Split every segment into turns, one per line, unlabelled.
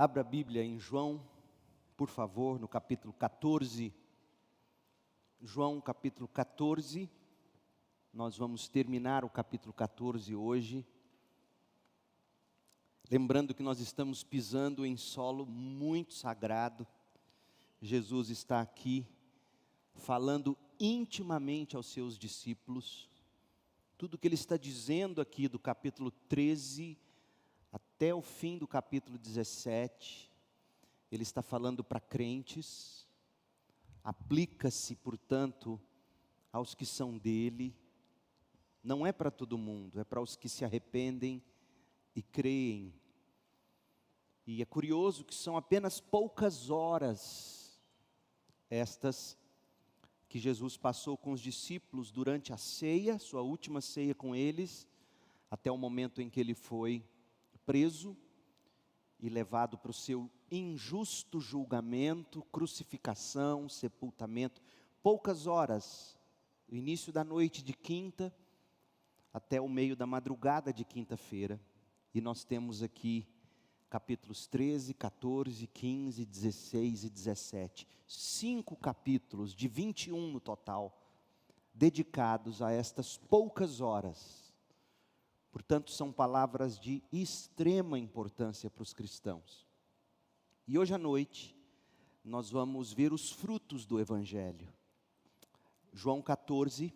Abra a Bíblia em João, por favor, no capítulo 14. João, capítulo 14. Nós vamos terminar o capítulo 14 hoje. Lembrando que nós estamos pisando em solo muito sagrado. Jesus está aqui falando intimamente aos seus discípulos. Tudo que ele está dizendo aqui do capítulo 13 até o fim do capítulo 17, ele está falando para crentes, aplica-se, portanto, aos que são dele, não é para todo mundo, é para os que se arrependem e creem. E é curioso que são apenas poucas horas, estas que Jesus passou com os discípulos durante a ceia, sua última ceia com eles, até o momento em que ele foi preso e levado para o seu injusto julgamento, crucificação, sepultamento. Poucas horas, o início da noite de quinta até o meio da madrugada de quinta-feira. E nós temos aqui capítulos 13, 14, 15, 16 e 17. 5 capítulos de 21 no total, dedicados a estas poucas horas. Portanto, são palavras de extrema importância para os cristãos. E hoje à noite, nós vamos ver os frutos do Evangelho. João 14,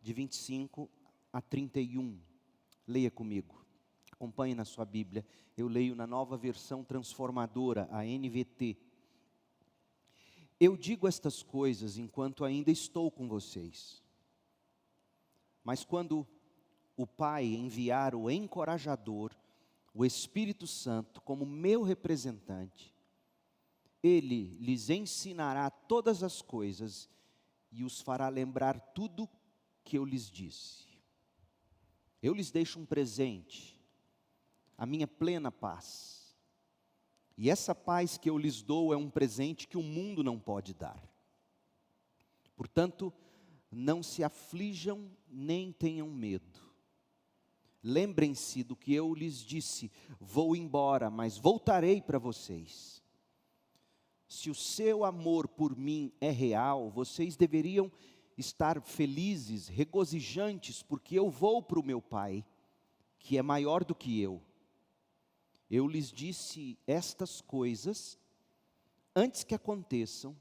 de 25 a 31. Leia comigo. Acompanhe na sua Bíblia. Eu leio na nova versão transformadora, a NVT. Eu digo estas coisas enquanto ainda estou com vocês. Mas quando o Pai enviar o encorajador, o Espírito Santo, como meu representante, ele lhes ensinará todas as coisas e os fará lembrar tudo que eu lhes disse. Eu lhes deixo um presente, a minha plena paz. E essa paz que eu lhes dou é um presente que o mundo não pode dar. Portanto, não se aflijam nem tenham medo. Lembrem-se do que eu lhes disse, vou embora, mas voltarei para vocês. Se o seu amor por mim é real, vocês deveriam estar felizes, regozijantes, porque eu vou para o meu Pai, que é maior do que eu. Eu lhes disse estas coisas antes que aconteçam,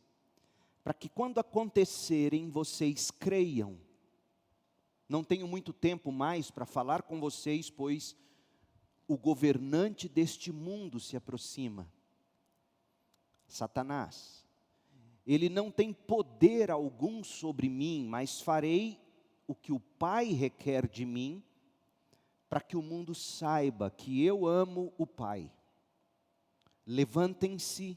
para que quando acontecerem, vocês creiam. Não tenho muito tempo mais para falar com vocês, pois o governante deste mundo se aproxima. Satanás. Ele não tem poder algum sobre mim, mas farei o que o Pai requer de mim, para que o mundo saiba que eu amo o Pai. Levantem-se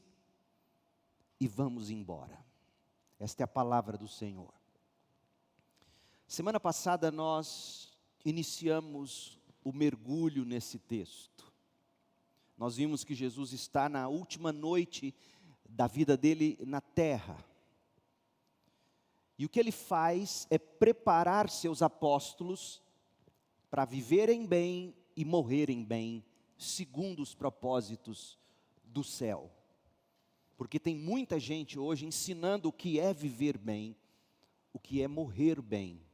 e vamos embora. Esta é a palavra do Senhor. Semana passada nós iniciamos o mergulho nesse texto. Nós vimos que Jesus está na última noite da vida dele na terra. E o que ele faz é preparar seus apóstolos para viverem bem e morrerem bem, segundo os propósitos do céu. Porque tem muita gente hoje ensinando o que é viver bem, o que é morrer bem.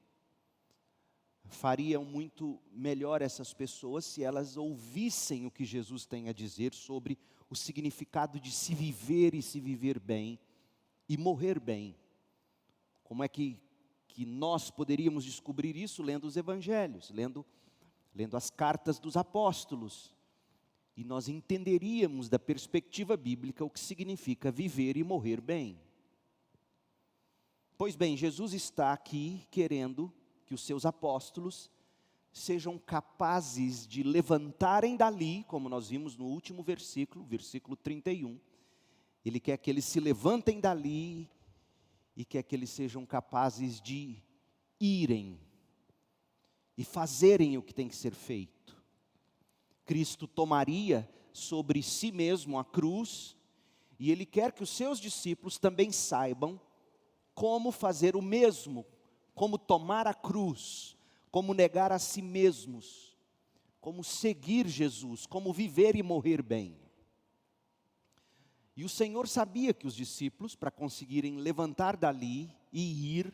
Fariam muito melhor essas pessoas se elas ouvissem o que Jesus tem a dizer sobre o significado de se viver e se viver bem e morrer bem. Como é que nós poderíamos descobrir isso? Lendo os evangelhos, lendo as cartas dos apóstolos. E nós entenderíamos da perspectiva bíblica o que significa viver e morrer bem. Pois bem, Jesus está aqui querendo que os seus apóstolos sejam capazes de levantarem dali, como nós vimos no último versículo, versículo 31. Ele quer que eles se levantem dali e quer que eles sejam capazes de irem e fazerem o que tem que ser feito. Cristo tomaria sobre si mesmo a cruz e ele quer que os seus discípulos também saibam como fazer o mesmo, como tomar a cruz, como negar a si mesmos, como seguir Jesus, como viver e morrer bem. E o Senhor sabia que os discípulos, para conseguirem levantar dali e ir,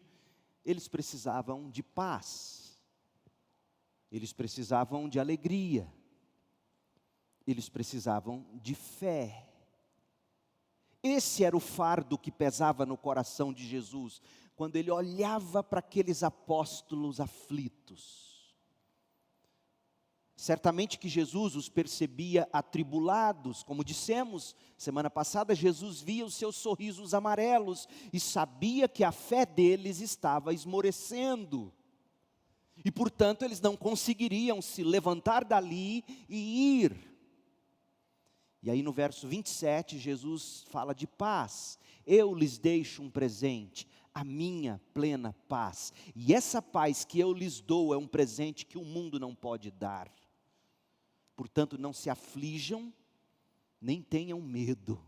eles precisavam de paz, eles precisavam de alegria, eles precisavam de fé. Esse era o fardo que pesava no coração de Jesus, quando ele olhava para aqueles apóstolos aflitos. Certamente que Jesus os percebia atribulados, como dissemos semana passada, Jesus via os seus sorrisos amarelos e sabia que a fé deles estava esmorecendo. E portanto eles não conseguiriam se levantar dali e ir. E aí no verso 27, Jesus fala de paz. Eu lhes deixo um presente, a minha plena paz. E essa paz que eu lhes dou é um presente que o mundo não pode dar. Portanto, não se aflijam, nem tenham medo.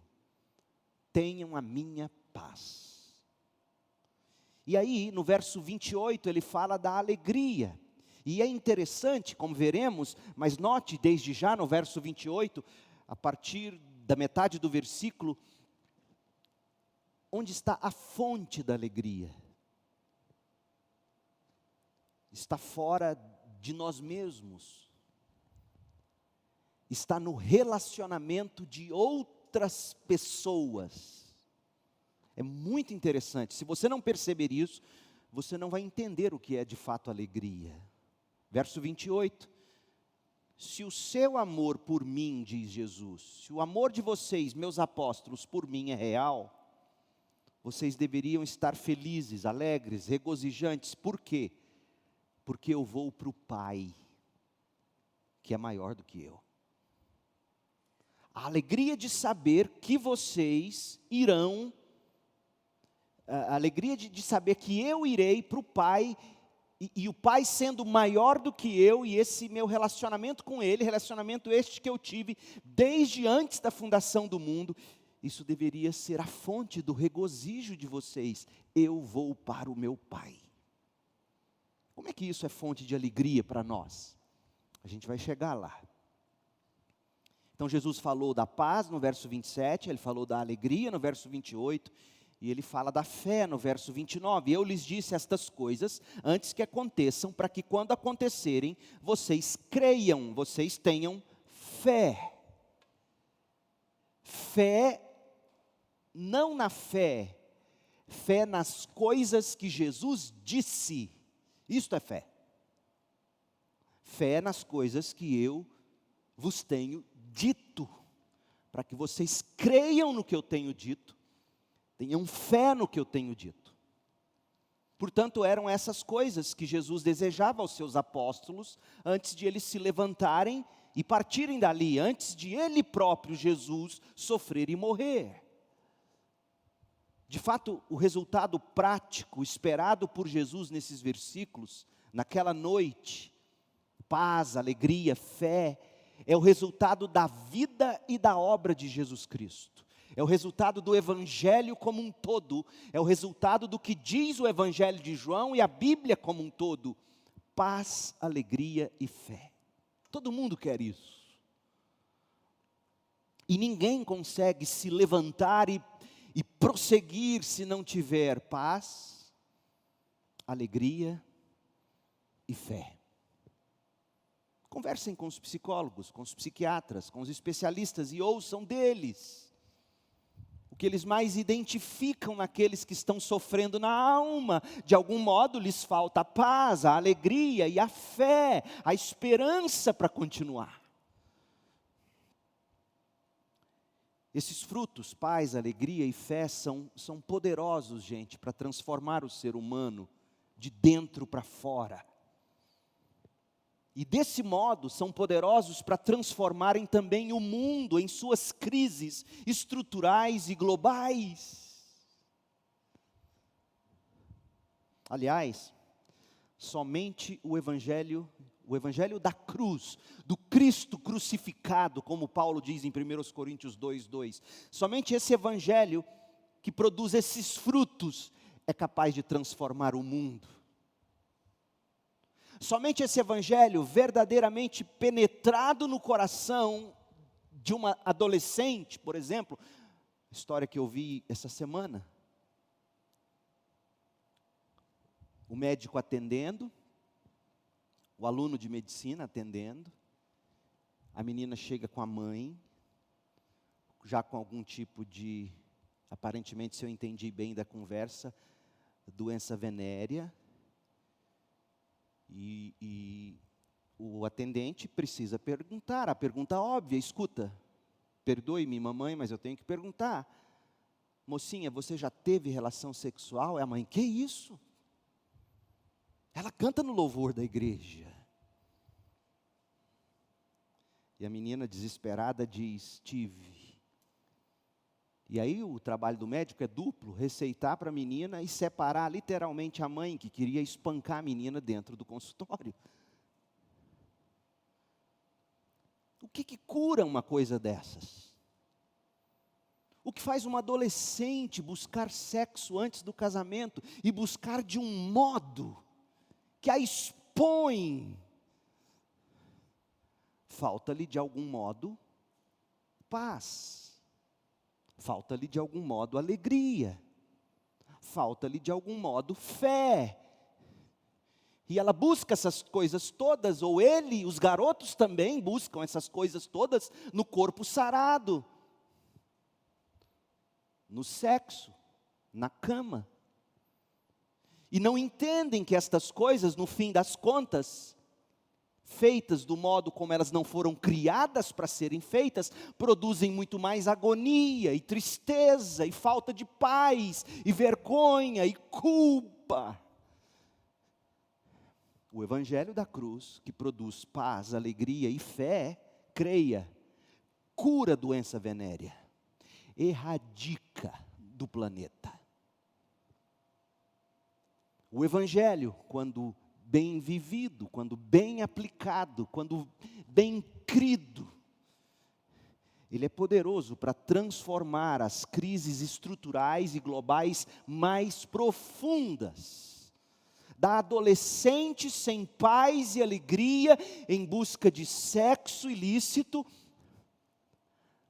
Tenham a minha paz. E aí, no verso 28, ele fala da alegria. E é interessante, como veremos, mas note desde já no verso 28, a partir da metade do versículo, onde está a fonte da alegria. Está fora de nós mesmos. Está no relacionamento de outras pessoas. É muito interessante. Se você não perceber isso, você não vai entender o que é de fato alegria. Verso 28. Se o seu amor por mim, diz Jesus, se o amor de vocês, meus apóstolos, por mim é real, vocês deveriam estar felizes, alegres, regozijantes. Por quê? Porque eu vou para o Pai, que é maior do que eu. A alegria de saber que vocês irão, a alegria de saber que eu irei para o Pai, e o Pai sendo maior do que eu, e esse meu relacionamento com Ele, relacionamento este que eu tive desde antes da fundação do mundo, isso deveria ser a fonte do regozijo de vocês. Eu vou para o meu Pai. Como é que isso é fonte de alegria para nós? A gente vai chegar lá. Então Jesus falou da paz no verso 27, ele falou da alegria no verso 28, e ele fala da fé no verso 29. Eu lhes disse estas coisas antes que aconteçam, para que quando acontecerem, vocês creiam, vocês tenham fé. Fé, não na fé, fé nas coisas que Jesus disse. Isto é fé. Fé nas coisas que eu vos tenho dito, para que vocês creiam no que eu tenho dito, tenham fé no que eu tenho dito. Portanto, eram essas coisas que Jesus desejava aos seus apóstolos, antes de eles se levantarem e partirem dali, antes de Ele próprio, Jesus, sofrer e morrer. De fato, o resultado prático esperado por Jesus nesses versículos, naquela noite, paz, alegria, fé, é o resultado da vida e da obra de Jesus Cristo. É o resultado do Evangelho como um todo. É o resultado do que diz o Evangelho de João e a Bíblia como um todo. Paz, alegria e fé. Todo mundo quer isso. E ninguém consegue se levantar e prosseguir se não tiver paz, alegria e fé. Conversem com os psicólogos, com os psiquiatras, com os especialistas e ouçam deles. O que eles mais identificam naqueles que estão sofrendo na alma, de algum modo lhes falta a paz, a alegria e a fé, a esperança para continuar. Esses frutos, paz, alegria e fé, são poderosos, gente, para transformar o ser humano de dentro para fora. E desse modo são poderosos para transformarem também o mundo em suas crises estruturais e globais. Aliás, somente o Evangelho da cruz, do Cristo crucificado, como Paulo diz em 1 Coríntios 2:2, somente esse Evangelho que produz esses frutos é capaz de transformar o mundo. Somente esse Evangelho verdadeiramente penetrado no coração de uma adolescente, por exemplo, História que eu vi essa semana. O médico atendendo, o aluno de medicina atendendo, a menina chega com a mãe, já com algum tipo de, aparentemente, se eu entendi bem da conversa, doença venérea, e o atendente precisa perguntar, a pergunta óbvia: escuta, perdoe-me, mamãe, mas eu tenho que perguntar, mocinha, você já teve relação sexual? É a mãe: que isso? Ela canta no louvor da igreja. E a menina desesperada diz: tive. E aí o trabalho do médico é duplo: receitar para a menina e separar literalmente a mãe, que queria espancar a menina dentro do consultório. O que cura uma coisa dessas? O que faz uma adolescente buscar sexo antes do casamento e buscar de um modo que a expõe? Falta-lhe de algum modo paz, falta-lhe de algum modo alegria, falta-lhe de algum modo fé. E ela busca essas coisas todas, ou ele, os garotos também buscam essas coisas todas no corpo sarado, no sexo, na cama. E não entendem que estas coisas, no fim das contas, feitas do modo como elas não foram criadas para serem feitas, produzem muito mais agonia, e tristeza, e falta de paz, e vergonha, e culpa. O Evangelho da cruz, que produz paz, alegria e fé, creia, cura a doença venérea, erradica do planeta. O Evangelho, quando bem vivido, quando bem aplicado, quando bem crido, ele é poderoso para transformar as crises estruturais e globais mais profundas, da adolescente sem paz e alegria, em busca de sexo ilícito,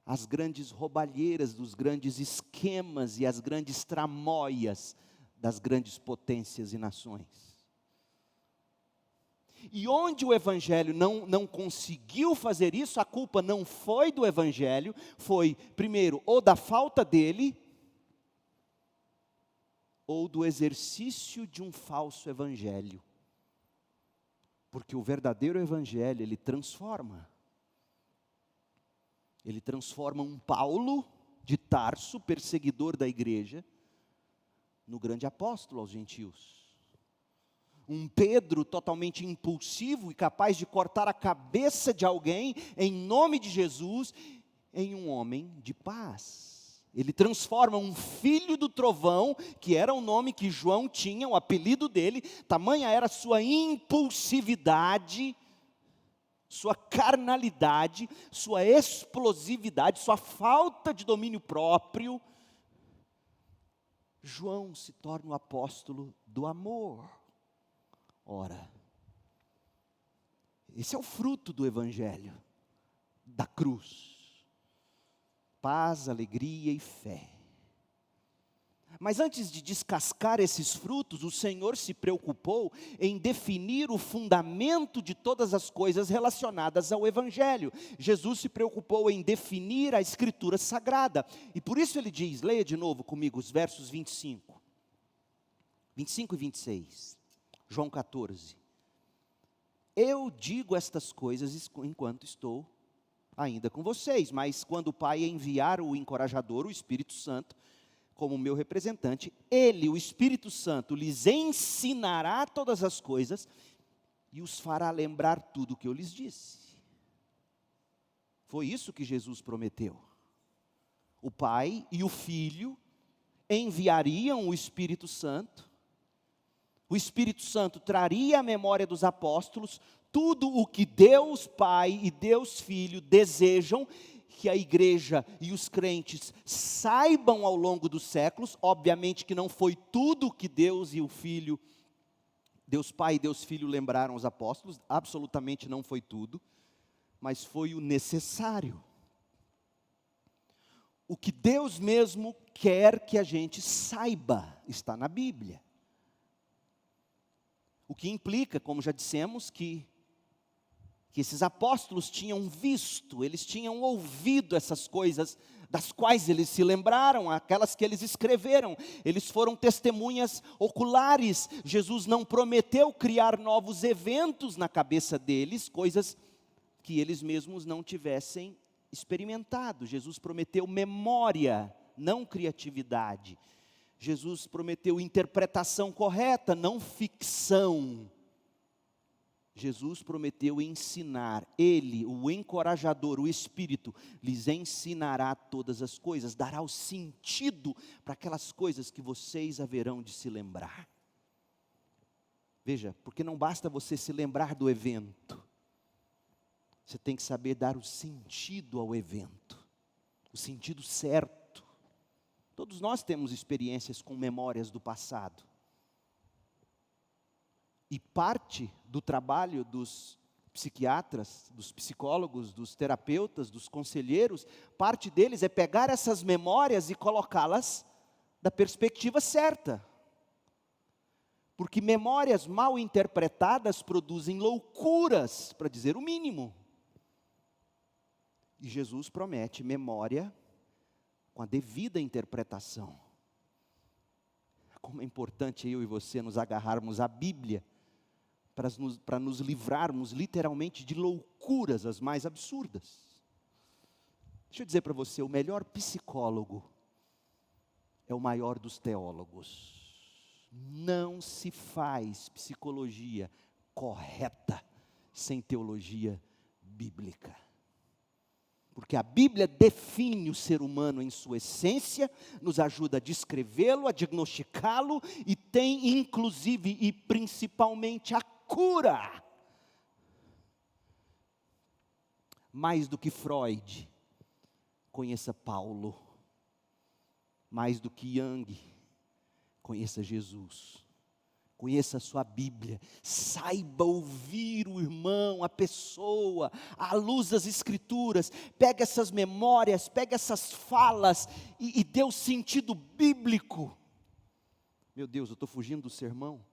as grandes roubalheiras dos grandes esquemas e as grandes tramóias das grandes potências e nações. E onde o Evangelho não conseguiu fazer isso, a culpa não foi do Evangelho, foi, primeiro, ou da falta dele, ou do exercício de um falso Evangelho. Porque o verdadeiro Evangelho, ele transforma. Ele transforma um Paulo de Tarso, perseguidor da igreja, no grande apóstolo aos gentios. Um Pedro totalmente impulsivo e capaz de cortar a cabeça de alguém em nome de Jesus, em um homem de paz. Ele transforma um filho do trovão, que era o nome que João tinha, o apelido dele, tamanha era a sua impulsividade, sua carnalidade, sua explosividade, sua falta de domínio próprio. João se torna o apóstolo do amor. Ora, esse é o fruto do Evangelho, da cruz. Paz, alegria e fé. Mas antes de descascar esses frutos, o Senhor se preocupou em definir o fundamento de todas as coisas relacionadas ao Evangelho. Jesus se preocupou em definir a Escritura Sagrada. E por isso ele diz, leia de novo comigo os versos 25 e 26. João 14. Eu digo estas coisas enquanto estou ainda com vocês, mas quando o Pai enviar o encorajador, o Espírito Santo, como meu representante, ele, o Espírito Santo, lhes ensinará todas as coisas e os fará lembrar tudo o que eu lhes disse. Foi isso que Jesus prometeu. O Pai e o Filho enviariam o Espírito Santo. O Espírito Santo traria à memória dos apóstolos tudo o que Deus Pai e Deus Filho desejam que a igreja e os crentes saibam ao longo dos séculos. Obviamente que não foi tudo que Deus e o Filho, Deus Pai e Deus Filho lembraram aos apóstolos, absolutamente não foi tudo, mas foi o necessário. o que Deus mesmo quer que a gente saiba está na Bíblia. O que implica, como já dissemos, que esses apóstolos tinham visto, eles tinham ouvido essas coisas das quais eles se lembraram, aquelas que eles escreveram. Eles foram testemunhas oculares. Jesus não prometeu criar novos eventos na cabeça deles, coisas que eles mesmos não tivessem experimentado. Jesus prometeu memória, não criatividade. Jesus prometeu interpretação correta, não ficção. Jesus prometeu ensinar. Ele, o encorajador, o Espírito, lhes ensinará todas as coisas, dará o sentido para aquelas coisas que vocês haverão de se lembrar. Veja, porque não basta você se lembrar do evento, você tem que saber dar o sentido ao evento, o sentido certo. Todos nós temos experiências com memórias do passado. E parte do trabalho dos psiquiatras, dos psicólogos, dos terapeutas, dos conselheiros, parte deles é pegar essas memórias e colocá-las da perspectiva certa. Porque memórias mal interpretadas produzem loucuras, para dizer o mínimo. E Jesus promete memória com a devida interpretação. Como é importante eu e você nos agarrarmos à Bíblia, para nos livrarmos literalmente de loucuras as mais absurdas. Deixa eu dizer para você, o melhor psicólogo é o maior dos teólogos. Não se faz psicologia correta sem teologia bíblica. Porque a Bíblia define o ser humano em sua essência, nos ajuda a descrevê-lo, a diagnosticá-lo, e tem inclusive e principalmente a cura. Mais do que Freud, conheça Paulo. Mais do que Jung, conheça Jesus. Conheça a sua Bíblia, saiba ouvir o irmão, a pessoa, à luz das Escrituras. Pega essas memórias, pega essas falas e dê o sentido bíblico. Meu Deus, eu estou fugindo do sermão.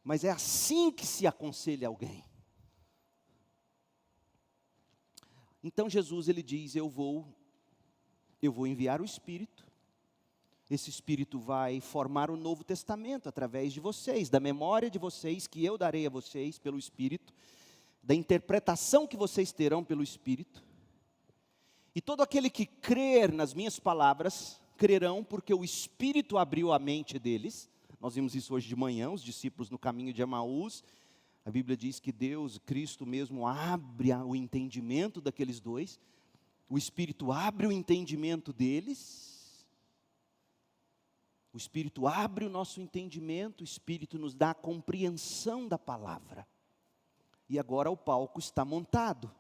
Mas é assim que se aconselha alguém. Então Jesus, ele diz, eu vou enviar o Espírito. Esse Espírito vai formar o Novo Testamento através de vocês, da memória de vocês que eu darei a vocês pelo Espírito, da interpretação que vocês terão pelo Espírito. E todo aquele que crer nas minhas palavras, crerão porque o Espírito abriu a mente deles. Nós vimos isso hoje de manhã, os discípulos no caminho de Emaús. A Bíblia diz que Deus, Cristo mesmo, abre o entendimento daqueles dois. O Espírito abre o entendimento deles. O Espírito abre o nosso entendimento, o Espírito nos dá a compreensão da palavra. E agora o palco está montado.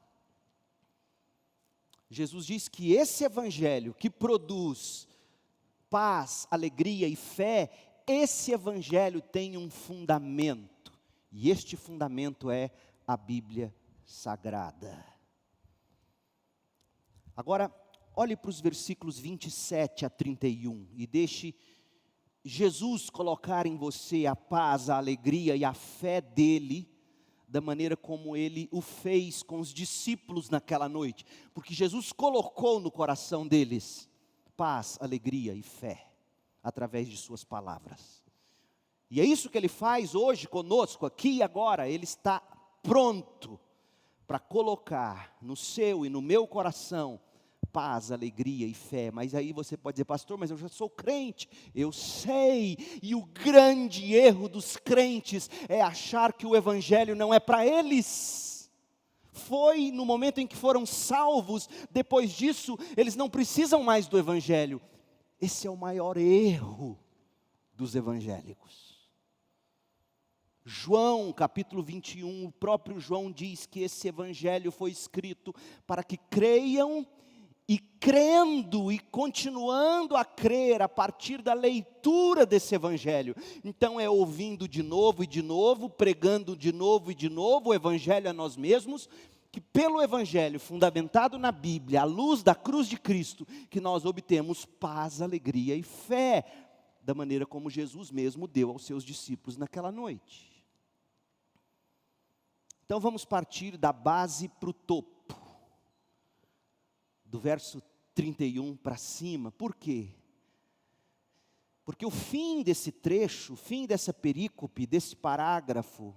Jesus diz que esse evangelho que produz paz, alegria e fé, esse evangelho tem um fundamento. E este fundamento é a Bíblia Sagrada. Agora, olhe para os versículos 27 a 31 e deixe Jesus colocar em você a paz, a alegria e a fé dele, da maneira como ele o fez com os discípulos naquela noite. Porque Jesus colocou no coração deles paz, alegria e fé, através de suas palavras. E é isso que ele faz hoje conosco, aqui e agora. Ele está pronto para colocar no seu e no meu coração paz, alegria e fé. Mas aí você pode dizer, pastor, mas eu já sou crente. Eu sei. E o grande erro dos crentes é achar que o evangelho não é para eles. Foi no momento em que foram salvos, depois disso, eles não precisam mais do evangelho. Esse é o maior erro dos evangélicos. João, capítulo 21, o próprio João diz que esse evangelho foi escrito para que creiam, e crendo e continuando a crer a partir da leitura desse evangelho. Então é ouvindo de novo e de novo, pregando de novo e de novo o evangelho a nós mesmos, que pelo Evangelho, fundamentado na Bíblia, à luz da cruz de Cristo, que nós obtemos paz, alegria e fé, da maneira como Jesus mesmo deu aos seus discípulos naquela noite. Então vamos partir da base para o topo, do verso 31 para cima. Por quê? Porque o fim desse trecho, o fim dessa perícope, desse parágrafo,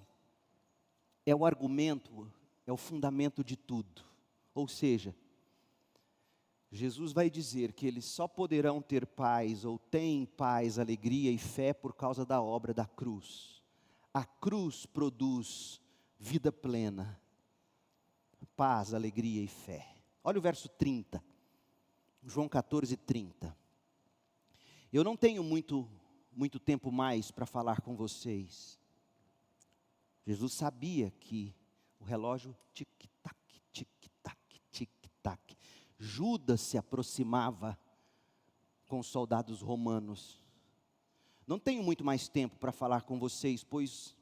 é o argumento, é o fundamento de tudo. Ou seja, Jesus vai dizer que eles só poderão ter paz, ou têm paz, alegria e fé por causa da obra da cruz. A cruz produz vida plena, paz, alegria e fé. Olha o verso 30, João 14, 30. Eu não tenho muito tempo mais para falar com vocês. Jesus sabia que o relógio tic-tac, tic-tac, tic-tac. Judas se aproximava com os soldados romanos. Não tenho muito mais tempo para falar com vocês, pois...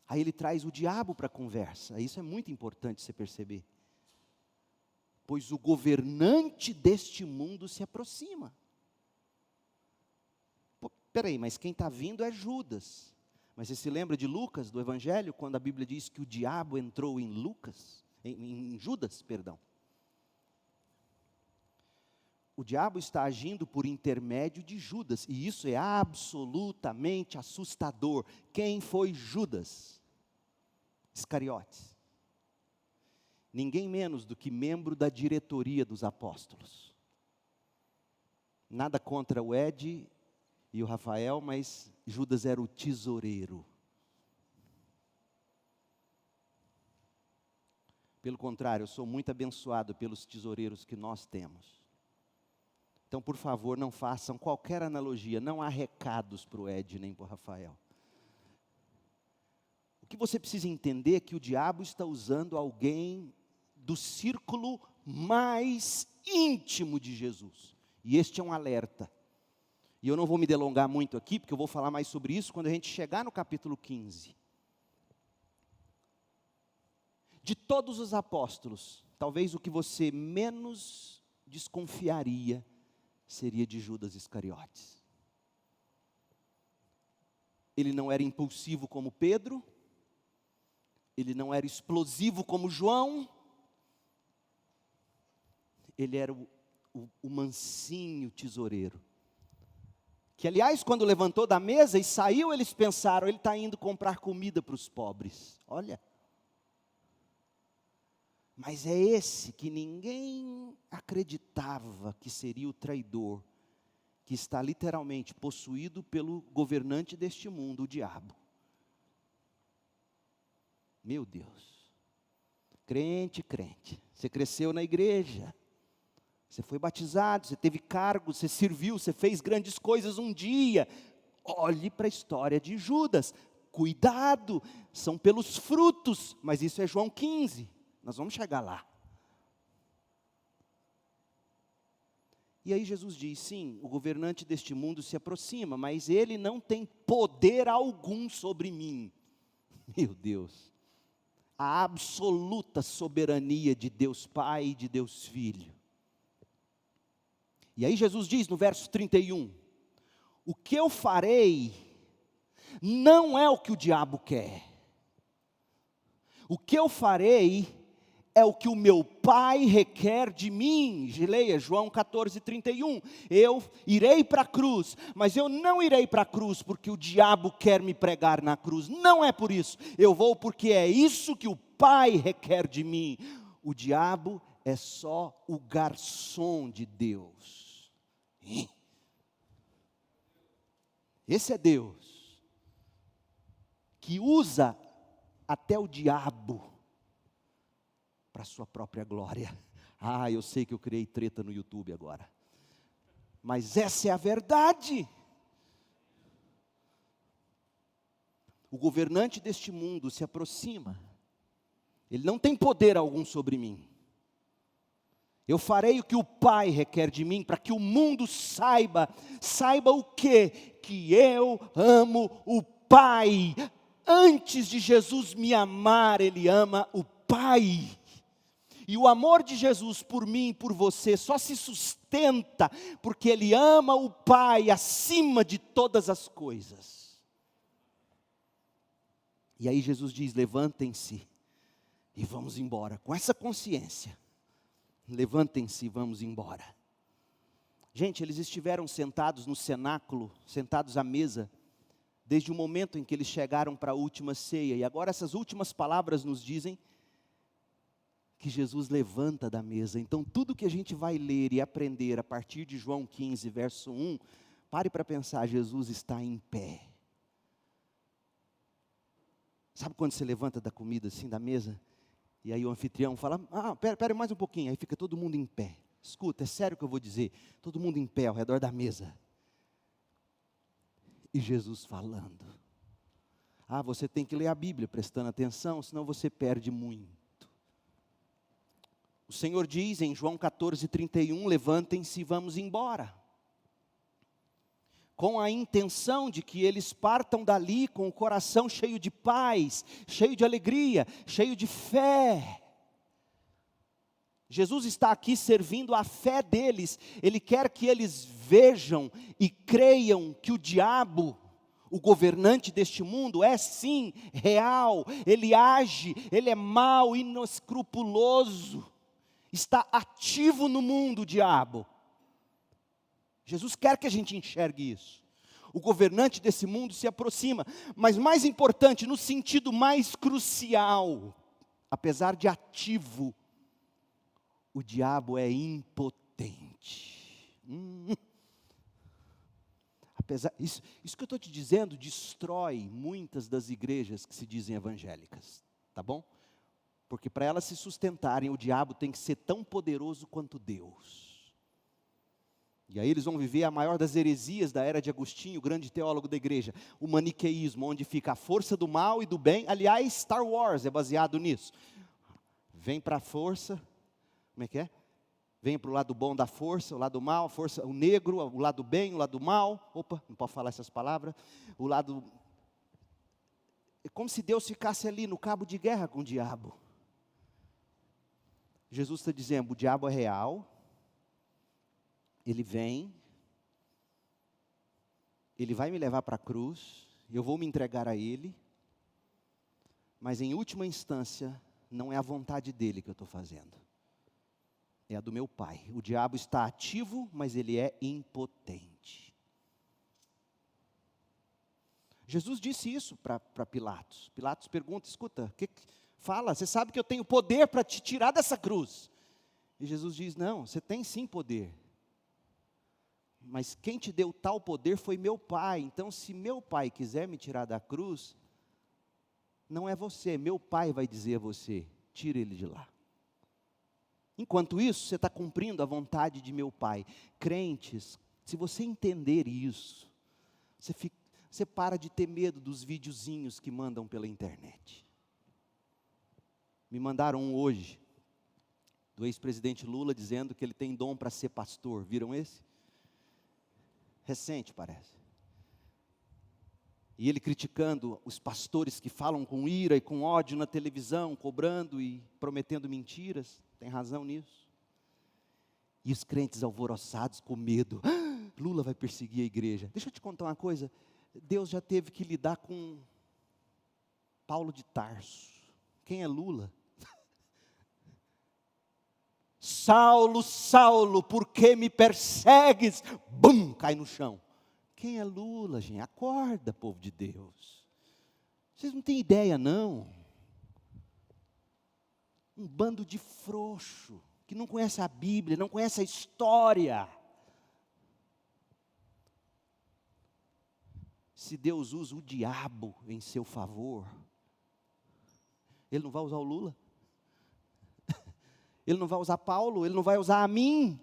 Aí ele traz o diabo para a conversa. Isso é muito importante você perceber. Pois o governante deste mundo se aproxima. Peraí, mas quem está vindo é Judas. Mas você se lembra de Lucas, do Evangelho, quando a Bíblia diz que o diabo entrou em Judas, perdão. O diabo está agindo por intermédio de Judas, e isso é absolutamente assustador. Quem foi Judas Iscariotes? Ninguém menos do que membro da diretoria dos apóstolos. Nada contra o Ed e o Rafael, mas Judas era o tesoureiro. Pelo contrário, eu sou muito abençoado pelos tesoureiros que nós temos. Então, por favor, não façam qualquer analogia, não há recados para o Ed nem para o Rafael. O que você precisa entender é que o diabo está usando alguém do círculo mais íntimo de Jesus. E este é um alerta. E eu não vou me delongar muito aqui, porque eu vou falar mais sobre isso quando a gente chegar no capítulo 15. De todos os apóstolos, talvez o que você menos desconfiaria seria de Judas Iscariotes. Ele não era impulsivo como Pedro, ele não era explosivo como João, ele era o mansinho tesoureiro. Que, aliás, quando levantou da mesa e saiu, eles pensaram, ele está indo comprar comida para os pobres. Olha. Mas é esse que ninguém acreditava que seria o traidor, que está literalmente possuído pelo governante deste mundo, o diabo. Meu Deus. Crente, você cresceu na igreja. Você foi batizado, você teve cargo, você serviu, você fez grandes coisas um dia. Olhe para a história de Judas. Cuidado, são pelos frutos. Mas isso é João 15. Nós vamos chegar lá. E aí Jesus diz, sim, o governante deste mundo se aproxima, mas ele não tem poder algum sobre mim. Meu Deus. A absoluta soberania de Deus Pai e de Deus Filho. E aí Jesus diz no verso 31, o que eu farei não é o que o diabo quer. O que eu farei é o que o meu Pai requer de mim. Leia João 14, 31. Eu irei para a cruz, mas eu não irei para a cruz porque o diabo quer me pregar na cruz. Não é por isso. Eu vou porque é isso que o Pai requer de mim. O diabo é só o garçom de Deus. Esse é Deus, que usa até o diabo para a sua própria glória. Ah, eu sei que eu criei treta no YouTube agora, mas essa é a verdade. O governante deste mundo se aproxima, ele não tem poder algum sobre mim. Eu farei o que o Pai requer de mim, para que o mundo saiba o quê? Que eu amo o Pai. Antes de Jesus me amar, Ele ama o Pai. E o amor de Jesus por mim e por você só se sustenta porque Ele ama o Pai acima de todas as coisas. E aí Jesus diz: levantem-se e vamos embora. Com essa consciência, levantem-se e vamos embora. Gente, eles estiveram sentados no cenáculo, sentados à mesa, desde o momento em que eles chegaram para a última ceia. E agora essas últimas palavras nos dizem que Jesus levanta da mesa. Então tudo que a gente vai ler e aprender a partir de João 15, verso 1, pare para pensar, Jesus está em pé. Sabe quando você levanta da comida assim, da mesa? E aí o anfitrião fala: pera mais um pouquinho. Aí fica todo mundo em pé. Escuta, é sério o que eu vou dizer. Todo mundo em pé ao redor da mesa. E Jesus falando. Você tem que ler a Bíblia prestando atenção, senão você perde muito. O Senhor diz em João 14:31, levantem-se e vamos embora. Com a intenção de que eles partam dali com o coração cheio de paz, cheio de alegria, cheio de fé. Jesus está aqui servindo a fé deles. Ele quer que eles vejam e creiam que o diabo, o governante deste mundo, é sim real. Ele age, ele é mau, inescrupuloso. Está ativo no mundo, o diabo. Jesus quer que a gente enxergue isso. O governante desse mundo se aproxima. Mas mais importante, no sentido mais crucial, apesar de ativo, o diabo é impotente. Isso que eu estou te dizendo destrói muitas das igrejas que se dizem evangélicas. Tá bom? Porque para elas se sustentarem, o diabo tem que ser tão poderoso quanto Deus. E aí eles vão viver a maior das heresias da era de Agostinho, o grande teólogo da igreja, o maniqueísmo, onde fica a força do mal e do bem. Aliás, Star Wars é baseado nisso. Vem para a força, como é que é? Vem para o lado bom da força, o lado mal, a força, o negro, o lado bem, o lado mal. Opa, não posso falar essas palavras. O lado... É como se Deus ficasse ali no cabo de guerra com o diabo. Jesus está dizendo, o diabo é real. Ele vem, ele vai me levar para a cruz, eu vou me entregar a ele, mas em última instância, não é a vontade dele que eu estou fazendo, é a do meu Pai. O diabo está ativo, mas ele é impotente. Jesus disse isso para Pilatos. Pilatos pergunta: escuta, fala, você sabe que eu tenho poder para te tirar dessa cruz. E Jesus diz: não, você tem sim poder. Mas quem te deu tal poder foi meu Pai. Então, se meu Pai quiser me tirar da cruz, não é você, meu Pai vai dizer a você: tira ele de lá. Enquanto isso, você está cumprindo a vontade de meu Pai. Crentes, se você entender isso, você para de ter medo dos videozinhos que mandam pela internet. Me mandaram um hoje, do ex-presidente Lula, dizendo que ele tem dom para ser pastor. Viram esse? Recente, parece. E ele criticando os pastores que falam com ira e com ódio na televisão, cobrando e prometendo mentiras. Tem razão nisso. E os crentes alvoroçados com medo. Lula vai perseguir a igreja. Deixa eu te contar uma coisa. Deus já teve que lidar com Paulo de Tarso. Quem é Lula? Saulo, Saulo, por que me persegues? Bum, cai no chão. Quem é Lula, gente? Acorda, povo de Deus. Vocês não têm ideia, não. Um bando de frouxo, que não conhece a Bíblia, não conhece a história. Se Deus usa o diabo em seu favor, Ele não vai usar o Lula? Ele não vai usar Paulo, ele não vai usar a mim.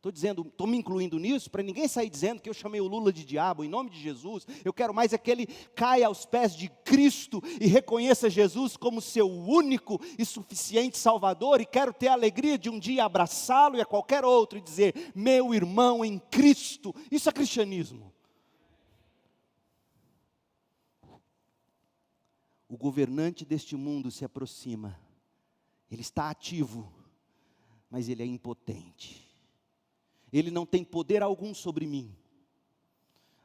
Estou me incluindo nisso, para ninguém sair dizendo que eu chamei o Lula de diabo, em nome de Jesus. Eu quero mais é que ele caia aos pés de Cristo e reconheça Jesus como seu único e suficiente Salvador. E quero ter a alegria de um dia abraçá-lo e a qualquer outro e dizer: meu irmão em Cristo. Isso é cristianismo. O governante deste mundo se aproxima. Ele está ativo, mas ele é impotente. Ele não tem poder algum sobre mim.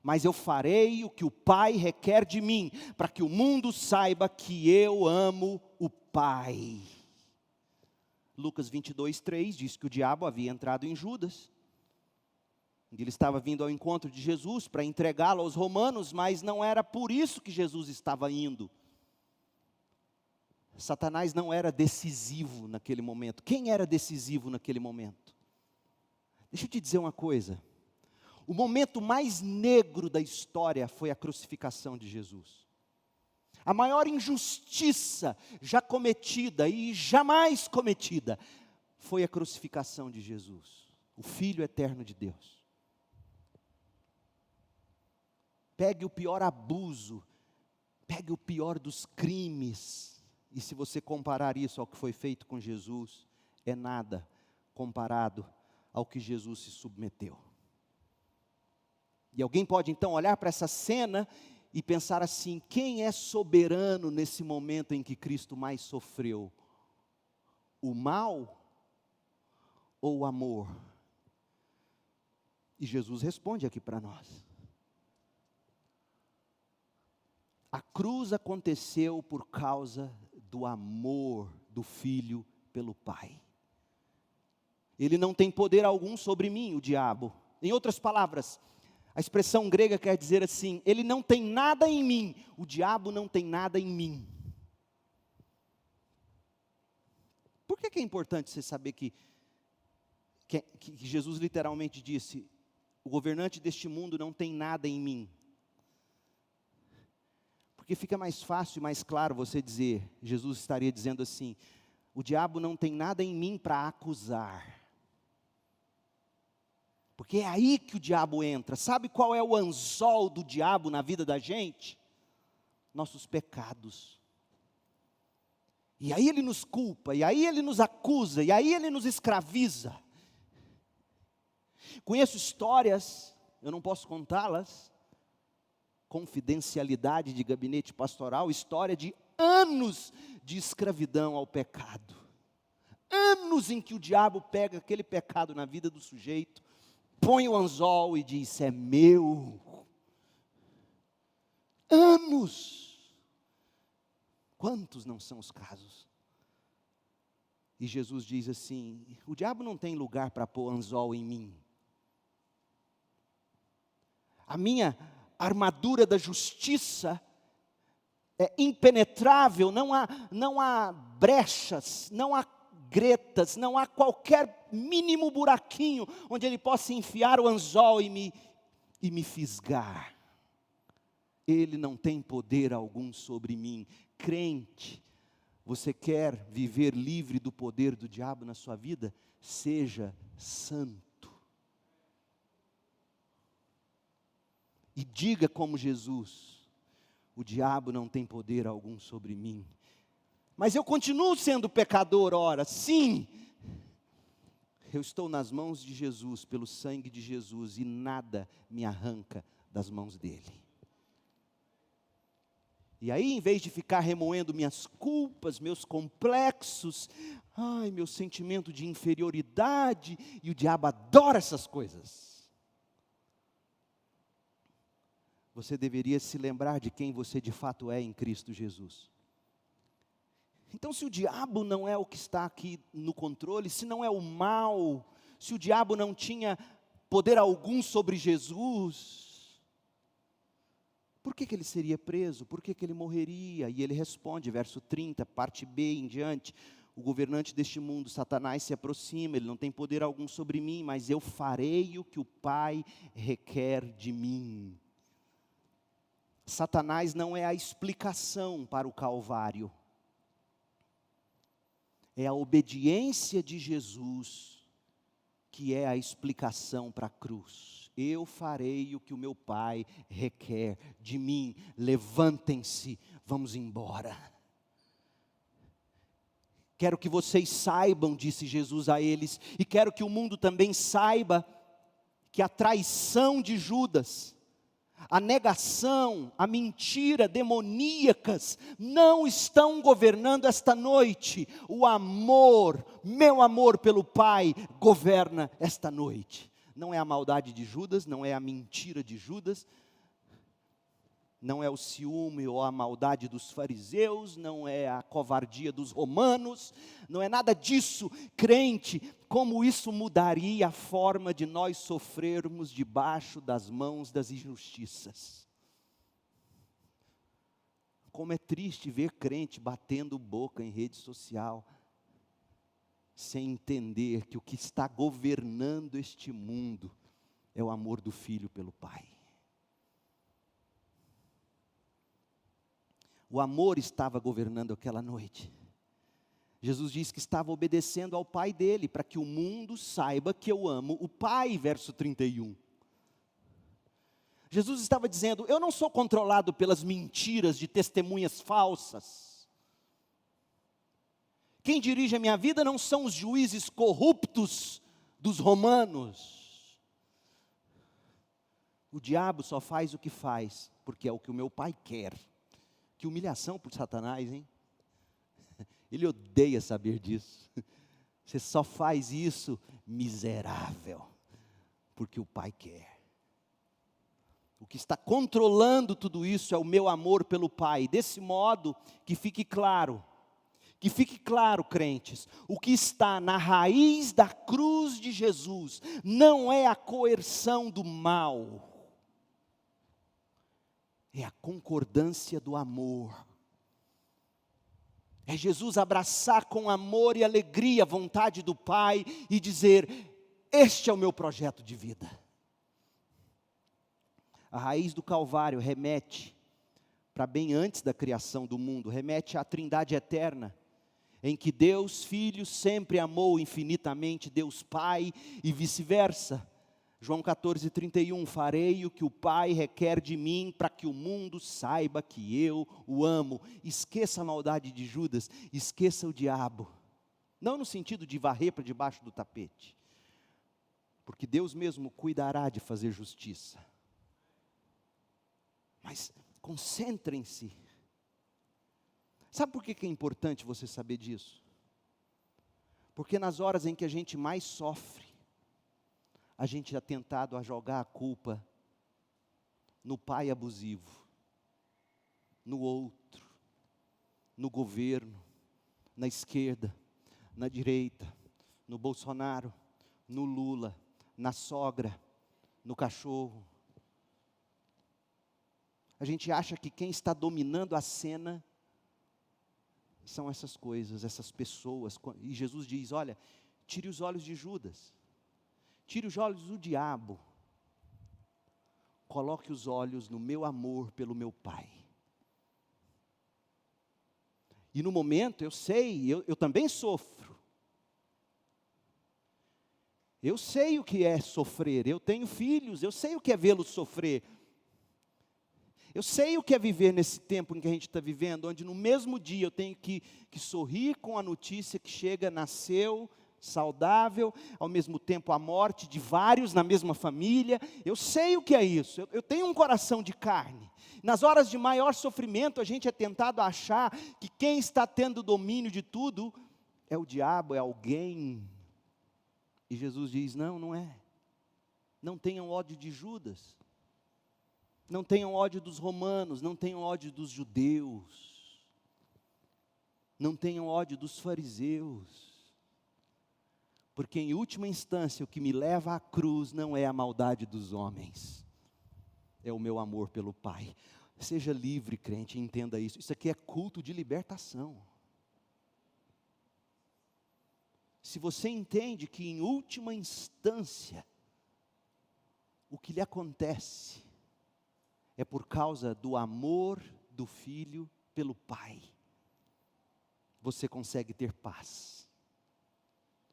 Mas eu farei o que o Pai requer de mim, para que o mundo saiba que eu amo o Pai. Lucas 22:3 diz que o diabo havia entrado em Judas. Ele estava vindo ao encontro de Jesus para entregá-lo aos romanos, mas não era por isso que Jesus estava indo. Satanás não era decisivo naquele momento. Quem era decisivo naquele momento? Deixa eu te dizer uma coisa. O momento mais negro da história foi a crucificação de Jesus. A maior injustiça já cometida e jamais cometida foi a crucificação de Jesus, o Filho eterno de Deus. Pegue o pior abuso, pegue o pior dos crimes, e se você comparar isso ao que foi feito com Jesus, é nada comparado ao que Jesus se submeteu. E alguém pode então olhar para essa cena e pensar assim: quem é soberano nesse momento em que Cristo mais sofreu? O mal ou o amor? E Jesus responde aqui para nós. A cruz aconteceu por causa do amor do Filho pelo Pai. Ele não tem poder algum sobre mim, o diabo. Em outras palavras, a expressão grega quer dizer assim: ele não tem nada em mim, o diabo não tem nada em mim. Por que é importante você saber que Jesus literalmente disse: o governante deste mundo não tem nada em mim? Porque fica mais fácil e mais claro você dizer, Jesus estaria dizendo assim: o diabo não tem nada em mim para acusar. Porque é aí que o diabo entra. Sabe qual é o anzol do diabo na vida da gente? Nossos pecados. E aí ele nos culpa, e aí ele nos acusa, e aí ele nos escraviza. Conheço histórias, eu não posso contá-las, confidencialidade de gabinete pastoral, história de anos de escravidão ao pecado. Anos em que o diabo pega aquele pecado na vida do sujeito, põe o anzol e diz: é meu. Anos. Quantos não são os casos? E Jesus diz assim: o diabo não tem lugar para pôr anzol em mim. A minha armadura da justiça é impenetrável, não há brechas, não há gretas, não há qualquer mínimo buraquinho onde ele possa enfiar o anzol e me fisgar. Ele não tem poder algum sobre mim. Crente, você quer viver livre do poder do diabo na sua vida? Seja santo. E diga como Jesus: o diabo não tem poder algum sobre mim. Mas eu continuo sendo pecador, ora, sim. Eu estou nas mãos de Jesus, pelo sangue de Jesus, e nada me arranca das mãos dele. E aí, em vez de ficar remoendo minhas culpas, meus complexos, meu sentimento de inferioridade, e o diabo adora essas coisas. Você deveria se lembrar de quem você de fato é em Cristo Jesus. Então, se o diabo não é o que está aqui no controle, se não é o mal, se o diabo não tinha poder algum sobre Jesus, por que ele seria preso? Por que ele morreria? E ele responde, verso 30, parte B em diante: o governante deste mundo, Satanás, se aproxima, ele não tem poder algum sobre mim, mas eu farei o que o Pai requer de mim. Satanás não é a explicação para o Calvário. É a obediência de Jesus que é a explicação para a cruz. Eu farei o que o meu Pai requer de mim. Levantem-se, vamos embora. Quero que vocês saibam, disse Jesus a eles, e quero que o mundo também saiba, que a traição de Judas, a negação, a mentira demoníacas não estão governando esta noite. O amor, meu amor pelo Pai, governa esta noite. Não é a maldade de Judas, não é a mentira de Judas, não é o ciúme ou a maldade dos fariseus, não é a covardia dos romanos, não é nada disso. Crente, como isso mudaria a forma de nós sofrermos debaixo das mãos das injustiças. Como é triste ver crente batendo boca em rede social, sem entender que o que está governando este mundo é o amor do Filho pelo Pai. O amor estava governando aquela noite. Jesus diz que estava obedecendo ao Pai dele, para que o mundo saiba que eu amo o Pai, verso 31. Jesus estava dizendo, eu não sou controlado pelas mentiras de testemunhas falsas. Quem dirige a minha vida não são os juízes corruptos dos romanos. O diabo só faz o que faz, porque é o que o meu Pai quer. Que humilhação por Satanás, hein? Ele odeia saber disso. Você só faz isso, miserável, porque o Pai quer. O que está controlando tudo isso é o meu amor pelo Pai. Desse modo, que fique claro, crentes, o que está na raiz da cruz de Jesus não é a coerção do mal, é a concordância do amor. É Jesus abraçar com amor e alegria a vontade do Pai e dizer, este é o meu projeto de vida. A raiz do Calvário remete para bem antes da criação do mundo, remete à Trindade eterna, em que Deus Filho sempre amou infinitamente Deus Pai e vice-versa. João 14:31, farei o que o Pai requer de mim, para que o mundo saiba que eu o amo. Esqueça a maldade de Judas, esqueça o diabo. Não no sentido de varrer para debaixo do tapete, porque Deus mesmo cuidará de fazer justiça. Mas concentrem-se. Sabe por que é importante você saber disso? Porque nas horas em que a gente mais sofre, a gente é tentado a jogar a culpa no pai abusivo, no outro, no governo, na esquerda, na direita, no Bolsonaro, no Lula, na sogra, no cachorro. A gente acha que quem está dominando a cena são essas coisas, essas pessoas. E Jesus diz, olha, tire os olhos de Judas. Tire os olhos do diabo, coloque os olhos no meu amor pelo meu Pai. E no momento, eu sei, eu também sofro. Eu sei o que é sofrer, eu tenho filhos, eu sei o que é vê-los sofrer. Eu sei o que é viver nesse tempo em que a gente está vivendo, onde no mesmo dia eu tenho que sorrir com a notícia que chega, nasceu saudável, ao mesmo tempo a morte de vários na mesma família. Eu sei o que é isso, eu tenho um coração de carne. Nas horas de maior sofrimento, a gente é tentado a achar que quem está tendo domínio de tudo é o diabo, é alguém. E Jesus diz, não, não é. Não tenham ódio de Judas, não tenham ódio dos romanos, não tenham ódio dos judeus, não tenham ódio dos fariseus. Porque em última instância o que me leva à cruz não é a maldade dos homens, é o meu amor pelo Pai. Seja livre, crente, entenda isso. Isso aqui é culto de libertação. Se você entende que em última instância o que lhe acontece é por causa do amor do Filho pelo Pai, você consegue ter paz.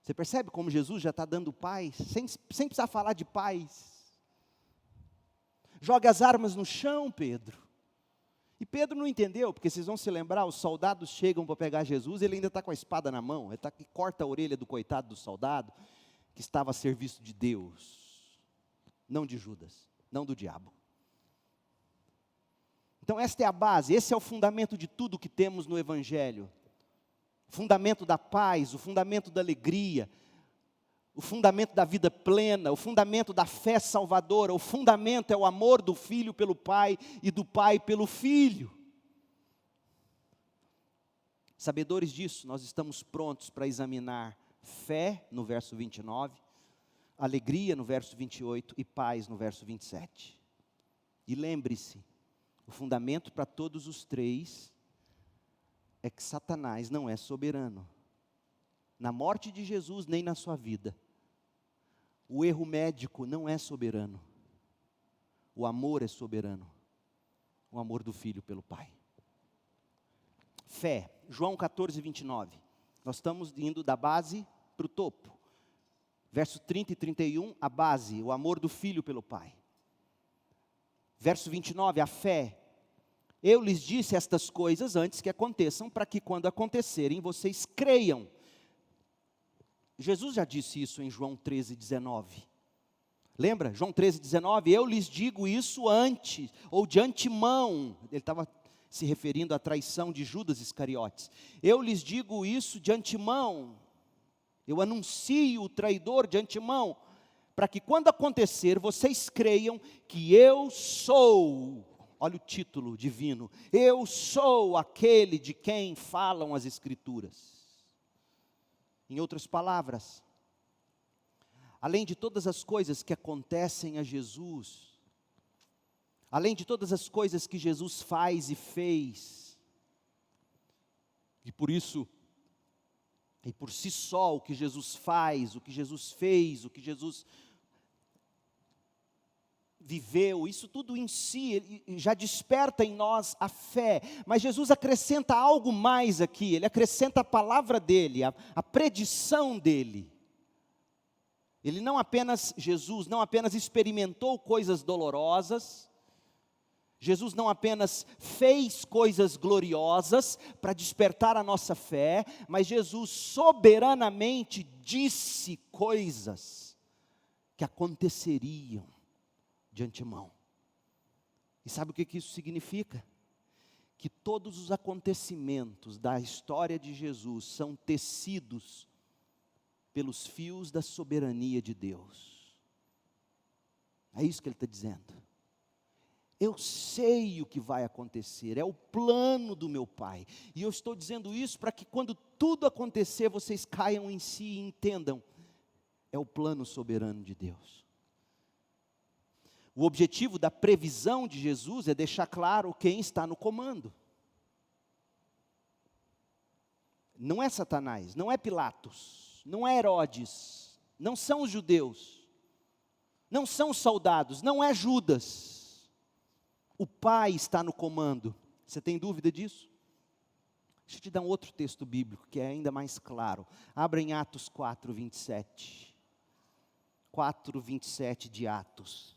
Você percebe como Jesus já está dando paz, sem precisar falar de paz. Jogue as armas no chão, Pedro. E Pedro não entendeu, porque vocês vão se lembrar, os soldados chegam para pegar Jesus, ele ainda está com a espada na mão, ele está que corta a orelha do coitado do soldado, que estava a serviço de Deus, não de Judas, não do diabo. Então esta é a base, esse é o fundamento de tudo que temos no Evangelho. O fundamento da paz, o fundamento da alegria, o fundamento da vida plena, o fundamento da fé salvadora, o fundamento é o amor do Filho pelo Pai e do Pai pelo Filho. Sabedores disso, nós estamos prontos para examinar fé no verso 29, alegria no verso 28 e paz no verso 27. E lembre-se, o fundamento para todos os três é que Satanás não é soberano. Na morte de Jesus, nem na sua vida. O erro médico não é soberano. O amor é soberano. O amor do Filho pelo Pai. Fé, João 14, 29. Nós estamos indo da base para o topo. Verso 30 e 31, a base, o amor do Filho pelo Pai. Verso 29, a fé. Eu lhes disse estas coisas antes que aconteçam, para que quando acontecerem, vocês creiam. Jesus já disse isso em João 13, 19. Lembra? João 13, 19, eu lhes digo isso antes, ou de antemão. Ele estava se referindo à traição de Judas Iscariotes. Eu lhes digo isso de antemão. Eu anuncio o traidor de antemão, para que quando acontecer, vocês creiam que eu sou. Olha o título divino. Eu sou aquele de quem falam as Escrituras. Em outras palavras, além de todas as coisas que acontecem a Jesus, além de todas as coisas que Jesus faz e fez, e por isso, e por si só, o que Jesus faz, o que Jesus fez, o que Jesus viveu, isso tudo em si já desperta em nós a fé, mas Jesus acrescenta algo mais aqui, ele acrescenta a palavra dele, a predição dele. Ele não apenas, Jesus não apenas experimentou coisas dolorosas, Jesus não apenas fez coisas gloriosas para despertar a nossa fé, mas Jesus soberanamente disse coisas que aconteceriam de antemão. E sabe o que isso significa? Que todos os acontecimentos da história de Jesus são tecidos pelos fios da soberania de Deus. É isso que ele está dizendo. Eu sei o que vai acontecer, é o plano do meu Pai. E eu estou dizendo isso para que quando tudo acontecer, vocês caiam em si e entendam. É o plano soberano de Deus. O objetivo da previsão de Jesus é deixar claro quem está no comando. Não é Satanás, não é Pilatos, não é Herodes, não são os judeus, não são os soldados, não é Judas. O Pai está no comando. Você tem dúvida disso? Deixa eu te dar um outro texto bíblico que é ainda mais claro. Abra em Atos 4, 27. 4, 27 de Atos.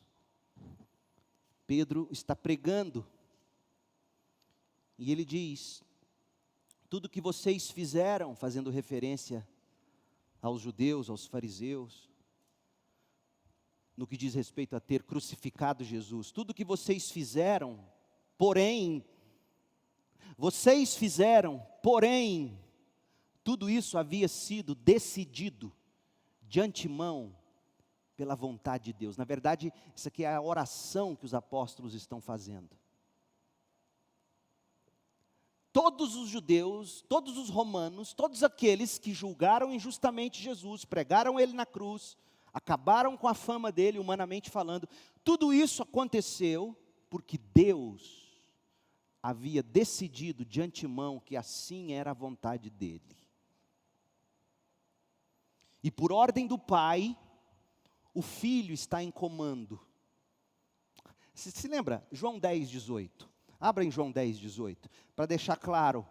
Pedro está pregando, e ele diz, tudo que vocês fizeram, fazendo referência aos judeus, aos fariseus, no que diz respeito a ter crucificado Jesus, tudo que vocês fizeram, porém, tudo isso havia sido decidido de antemão, pela vontade de Deus. Na verdade, isso aqui é a oração que os apóstolos estão fazendo. Todos os judeus, todos os romanos, todos aqueles que julgaram injustamente Jesus, pregaram ele na cruz, acabaram com a fama dele, humanamente falando, tudo isso aconteceu porque Deus havia decidido de antemão que assim era a vontade dele. E por ordem do Pai, o Filho está em comando. Se lembra? João 10, 18. Abra em João 10, 18. Para deixar claro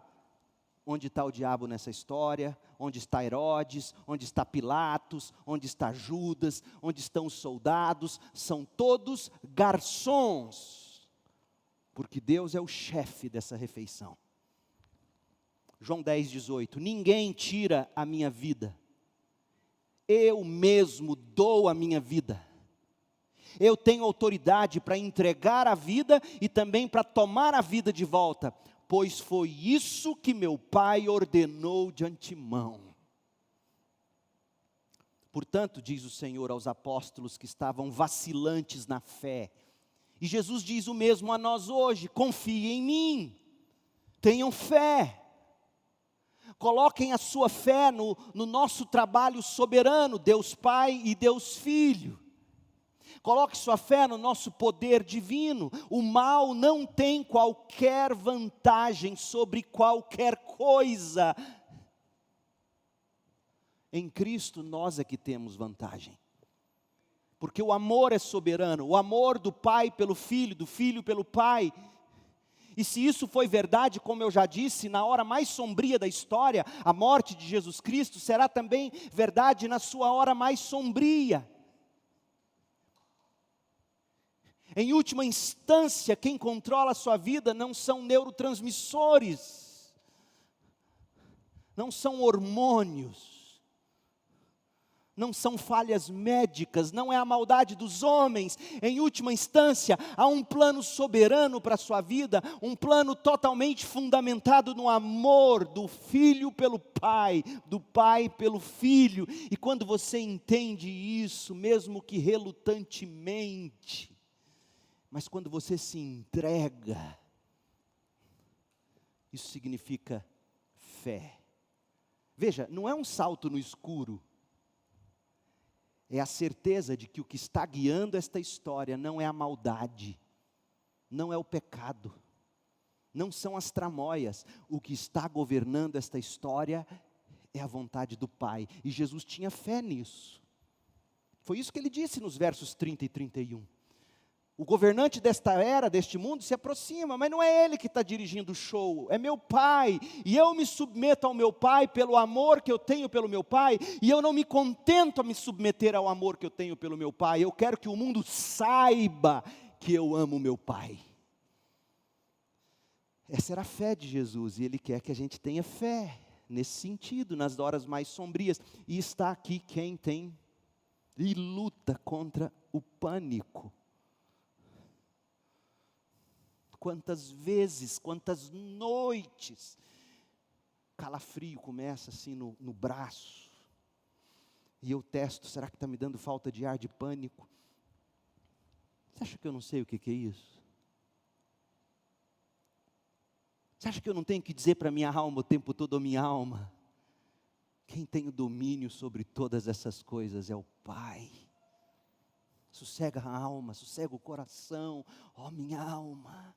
onde está o diabo nessa história, onde está Herodes, onde está Pilatos, onde está Judas, onde estão os soldados. São todos garçons, porque Deus é o chefe dessa refeição. João 10, 18. Ninguém tira a minha vida. Eu mesmo dou a minha vida. Eu tenho autoridade para entregar a vida e também para tomar a vida de volta, pois foi isso que meu Pai ordenou de antemão. Portanto, diz o Senhor aos apóstolos que estavam vacilantes na fé, e Jesus diz o mesmo a nós hoje: confiem em mim, tenham fé. Coloquem a sua fé no nosso trabalho soberano, Deus Pai e Deus Filho. Coloque sua fé no nosso poder divino. O mal não tem qualquer vantagem sobre qualquer coisa. Em Cristo nós é que temos vantagem. Porque o amor é soberano, o amor do Pai pelo Filho, do Filho pelo Pai. E se isso foi verdade, como eu já disse, na hora mais sombria da história, a morte de Jesus Cristo, será também verdade na sua hora mais sombria. Em última instância, quem controla a sua vida não são neurotransmissores, não são hormônios, não são falhas médicas, não é a maldade dos homens. Em última instância, há um plano soberano para a sua vida, um plano totalmente fundamentado no amor do Filho pelo Pai, do Pai pelo Filho. E quando você entende isso, mesmo que relutantemente, mas quando você se entrega, isso significa fé. Veja, não é um salto no escuro. É a certeza de que o que está guiando esta história não é a maldade, não é o pecado, não são as tramóias. O que está governando esta história é a vontade do Pai. E Jesus tinha fé nisso. Foi isso que ele disse nos versos 30 e 31. O governante desta era, deste mundo, se aproxima, mas não é ele que está dirigindo o show, é meu Pai, e eu me submeto ao meu Pai pelo amor que eu tenho pelo meu Pai, e eu não me contento a me submeter ao amor que eu tenho pelo meu Pai, eu quero que o mundo saiba que eu amo o meu Pai. Essa era a fé de Jesus, e Ele quer que a gente tenha fé, nesse sentido, nas horas mais sombrias, e está aqui quem tem e luta contra o pânico. Quantas vezes, quantas noites, calafrio começa assim no braço, e eu testo, será que está me dando falta de ar, de pânico? Você acha que eu não sei o que é isso? Você acha que eu não tenho que dizer para minha alma o tempo todo, minha alma, quem tem o domínio sobre todas essas coisas é o Pai. Sossega a alma, sossega o coração, ó minha alma.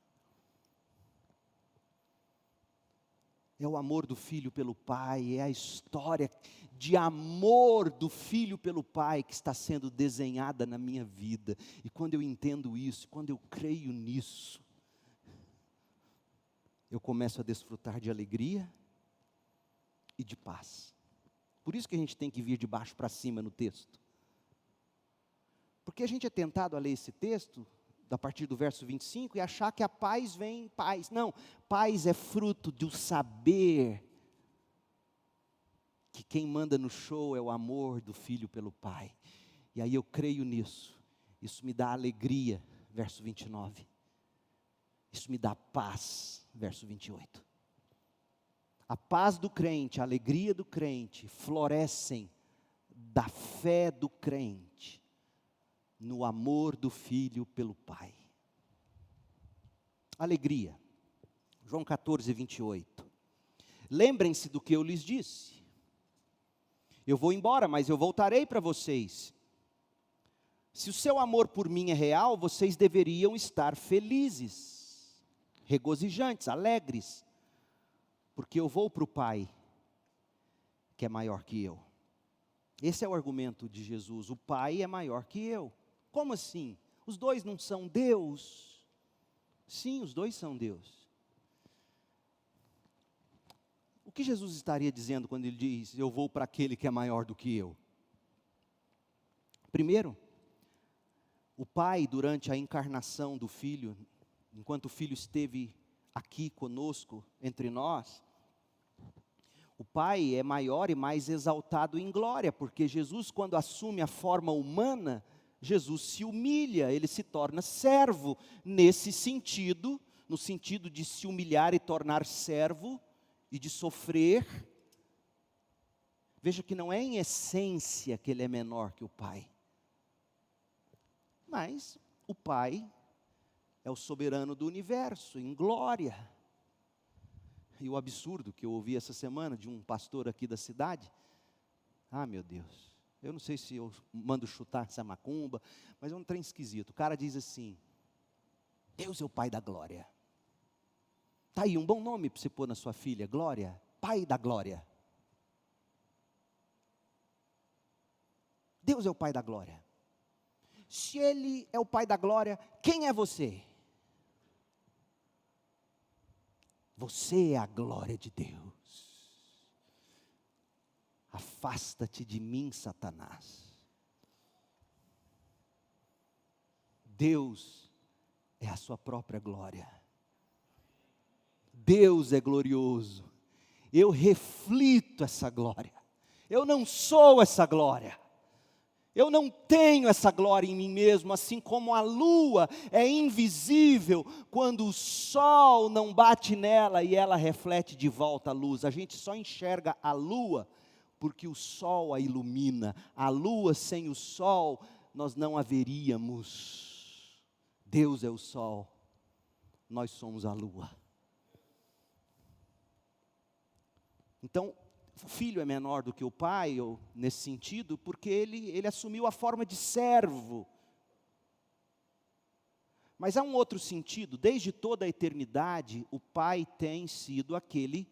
É o amor do Filho pelo Pai, é a história de amor do Filho pelo Pai que está sendo desenhada na minha vida. E quando eu entendo isso, quando eu creio nisso, eu começo a desfrutar de alegria e de paz. Por isso que a gente tem que vir de baixo para cima no texto. Porque a gente é tentado a ler esse texto, a partir do verso 25, e achar que a paz vem em paz. Não, paz é fruto do saber que quem manda no show é o amor do Filho pelo Pai. E aí eu creio nisso. Isso me dá alegria, verso 29. Isso me dá paz, verso 28. A paz do crente, a alegria do crente, florescem da fé do crente no amor do Filho pelo Pai. Alegria. João 14, 28. Lembrem-se do que eu lhes disse. Eu vou embora, mas eu voltarei para vocês. Se o seu amor por mim é real, vocês deveriam estar felizes, regozijantes, alegres, porque eu vou para o Pai, que é maior que eu. Esse é o argumento de Jesus, o Pai é maior que eu. Como assim? Os dois não são Deus? Sim, os dois são Deus. O que Jesus estaria dizendo quando ele diz, eu vou para aquele que é maior do que eu? Primeiro, o Pai, durante a encarnação do Filho, enquanto o Filho esteve aqui conosco, entre nós, o Pai é maior e mais exaltado em glória, porque Jesus, quando assume a forma humana, Jesus se humilha, ele se torna servo, nesse sentido, no sentido de se humilhar e tornar servo, e de sofrer. Veja que não é em essência que ele é menor que o Pai. Mas o Pai é o soberano do universo, em glória. E o absurdo que eu ouvi essa semana de um pastor aqui da cidade, meu Deus, eu não sei se eu mando chutar essa macumba, mas é um trem esquisito. O cara diz assim: Deus é o Pai da glória. Está aí um bom nome para você pôr na sua filha, Glória, Pai da glória. Deus é o Pai da glória. Se Ele é o Pai da glória, quem é você? Você é a glória de Deus. Afasta-te de mim, Satanás. Deus é a sua própria glória. Deus é glorioso. Eu reflito essa glória. Eu não sou essa glória. Eu não tenho essa glória em mim mesmo, assim como a lua é invisível quando o sol não bate nela e ela reflete de volta a luz. A gente só enxerga a lua porque o sol a ilumina. A lua sem o sol, nós não haveríamos. Deus é o sol, nós somos a lua. Então, o filho é menor do que o pai, nesse sentido, porque ele assumiu a forma de servo. Mas há um outro sentido: desde toda a eternidade, o pai tem sido aquele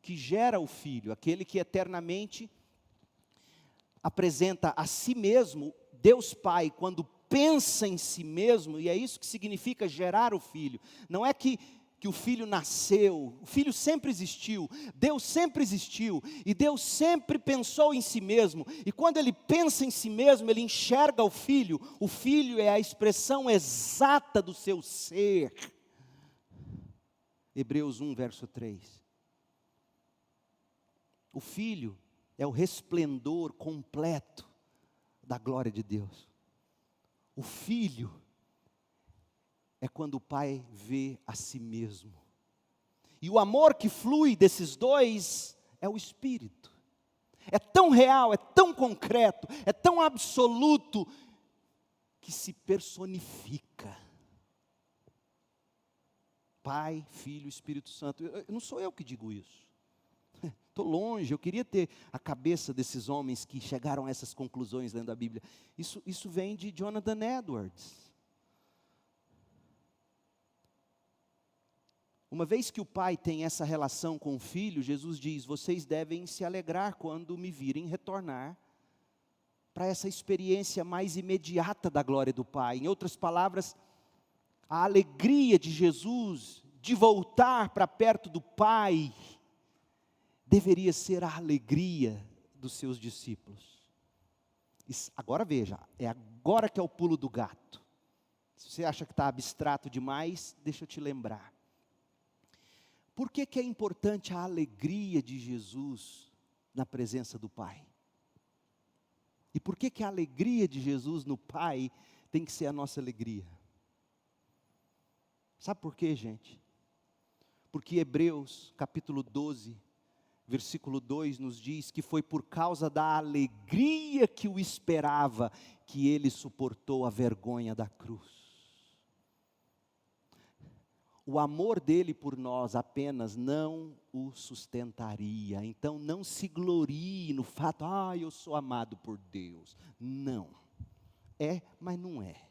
que gera o filho, aquele que eternamente apresenta a si mesmo. Deus Pai, quando pensa em si mesmo, e é isso que significa gerar o filho, não é que o filho nasceu, o filho sempre existiu, Deus sempre existiu, e Deus sempre pensou em si mesmo, e quando ele pensa em si mesmo, ele enxerga o filho é a expressão exata do seu ser. Hebreus 1, verso 3. O filho é o resplendor completo da glória de Deus. O filho é quando o pai vê a si mesmo. E o amor que flui desses dois é o Espírito. É tão real, é tão concreto, é tão absoluto, que se personifica. Pai, Filho, Espírito Santo. Não sou eu que digo isso. Estou longe, eu queria ter a cabeça desses homens que chegaram a essas conclusões lendo a Bíblia. Isso vem de Jonathan Edwards. Uma vez que o pai tem essa relação com o filho, Jesus diz: vocês devem se alegrar quando me virem retornar para essa experiência mais imediata da glória do Pai. Em outras palavras, a alegria de Jesus de voltar para perto do Pai deveria ser a alegria dos seus discípulos. Agora veja, é agora que é o pulo do gato. Se você acha que está abstrato demais, deixa eu te lembrar. Por que é importante a alegria de Jesus na presença do Pai? E por que a alegria de Jesus no Pai tem que ser a nossa alegria? Sabe por quê, gente? Porque Hebreus, capítulo 12, versículo 2 nos diz que foi por causa da alegria que o esperava que ele suportou a vergonha da cruz. O amor dele por nós apenas não o sustentaria. Então não se glorie no fato, eu sou amado por Deus. Não. É, mas não é.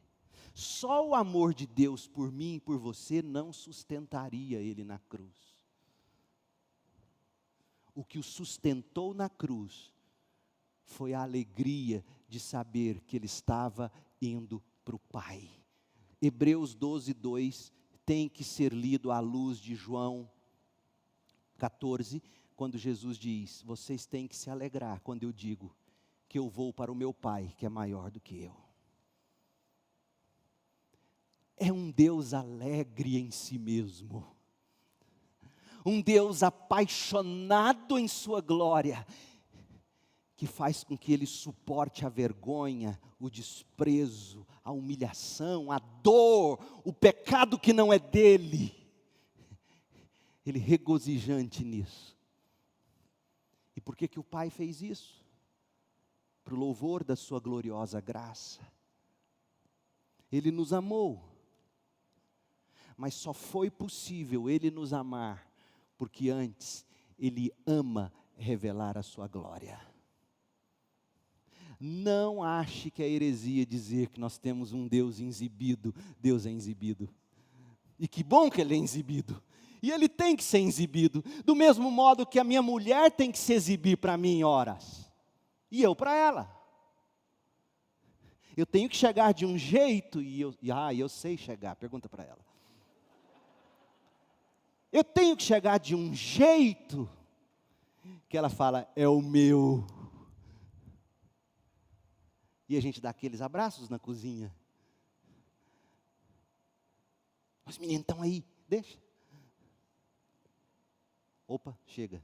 Só o amor de Deus por mim e por você não sustentaria ele na cruz. O que o sustentou na cruz foi a alegria de saber que ele estava indo para o Pai. Hebreus 12, 2 tem que ser lido à luz de João 14, quando Jesus diz: vocês têm que se alegrar quando eu digo que eu vou para o meu Pai, que é maior do que eu. É um Deus alegre em si mesmo. Um Deus apaixonado em sua glória, que faz com que ele suporte a vergonha, o desprezo, a humilhação, a dor, o pecado que não é dele. Ele regozijante nisso. E por que o Pai fez isso? Para o louvor da sua gloriosa graça. Ele nos amou. Mas só foi possível Ele nos amar, porque antes Ele ama revelar a sua glória. Não ache que é heresia dizer que nós temos um Deus exibido. Deus é exibido. E que bom que Ele é exibido. E Ele tem que ser exibido. Do mesmo modo que a minha mulher tem que se exibir para mim em horas. E eu para ela. Eu tenho que chegar de um jeito, eu sei chegar, pergunta para ela. Eu tenho que chegar de um jeito que ela fala, é o meu. E a gente dá aqueles abraços na cozinha. Os meninos estão aí, deixa. Opa, chega.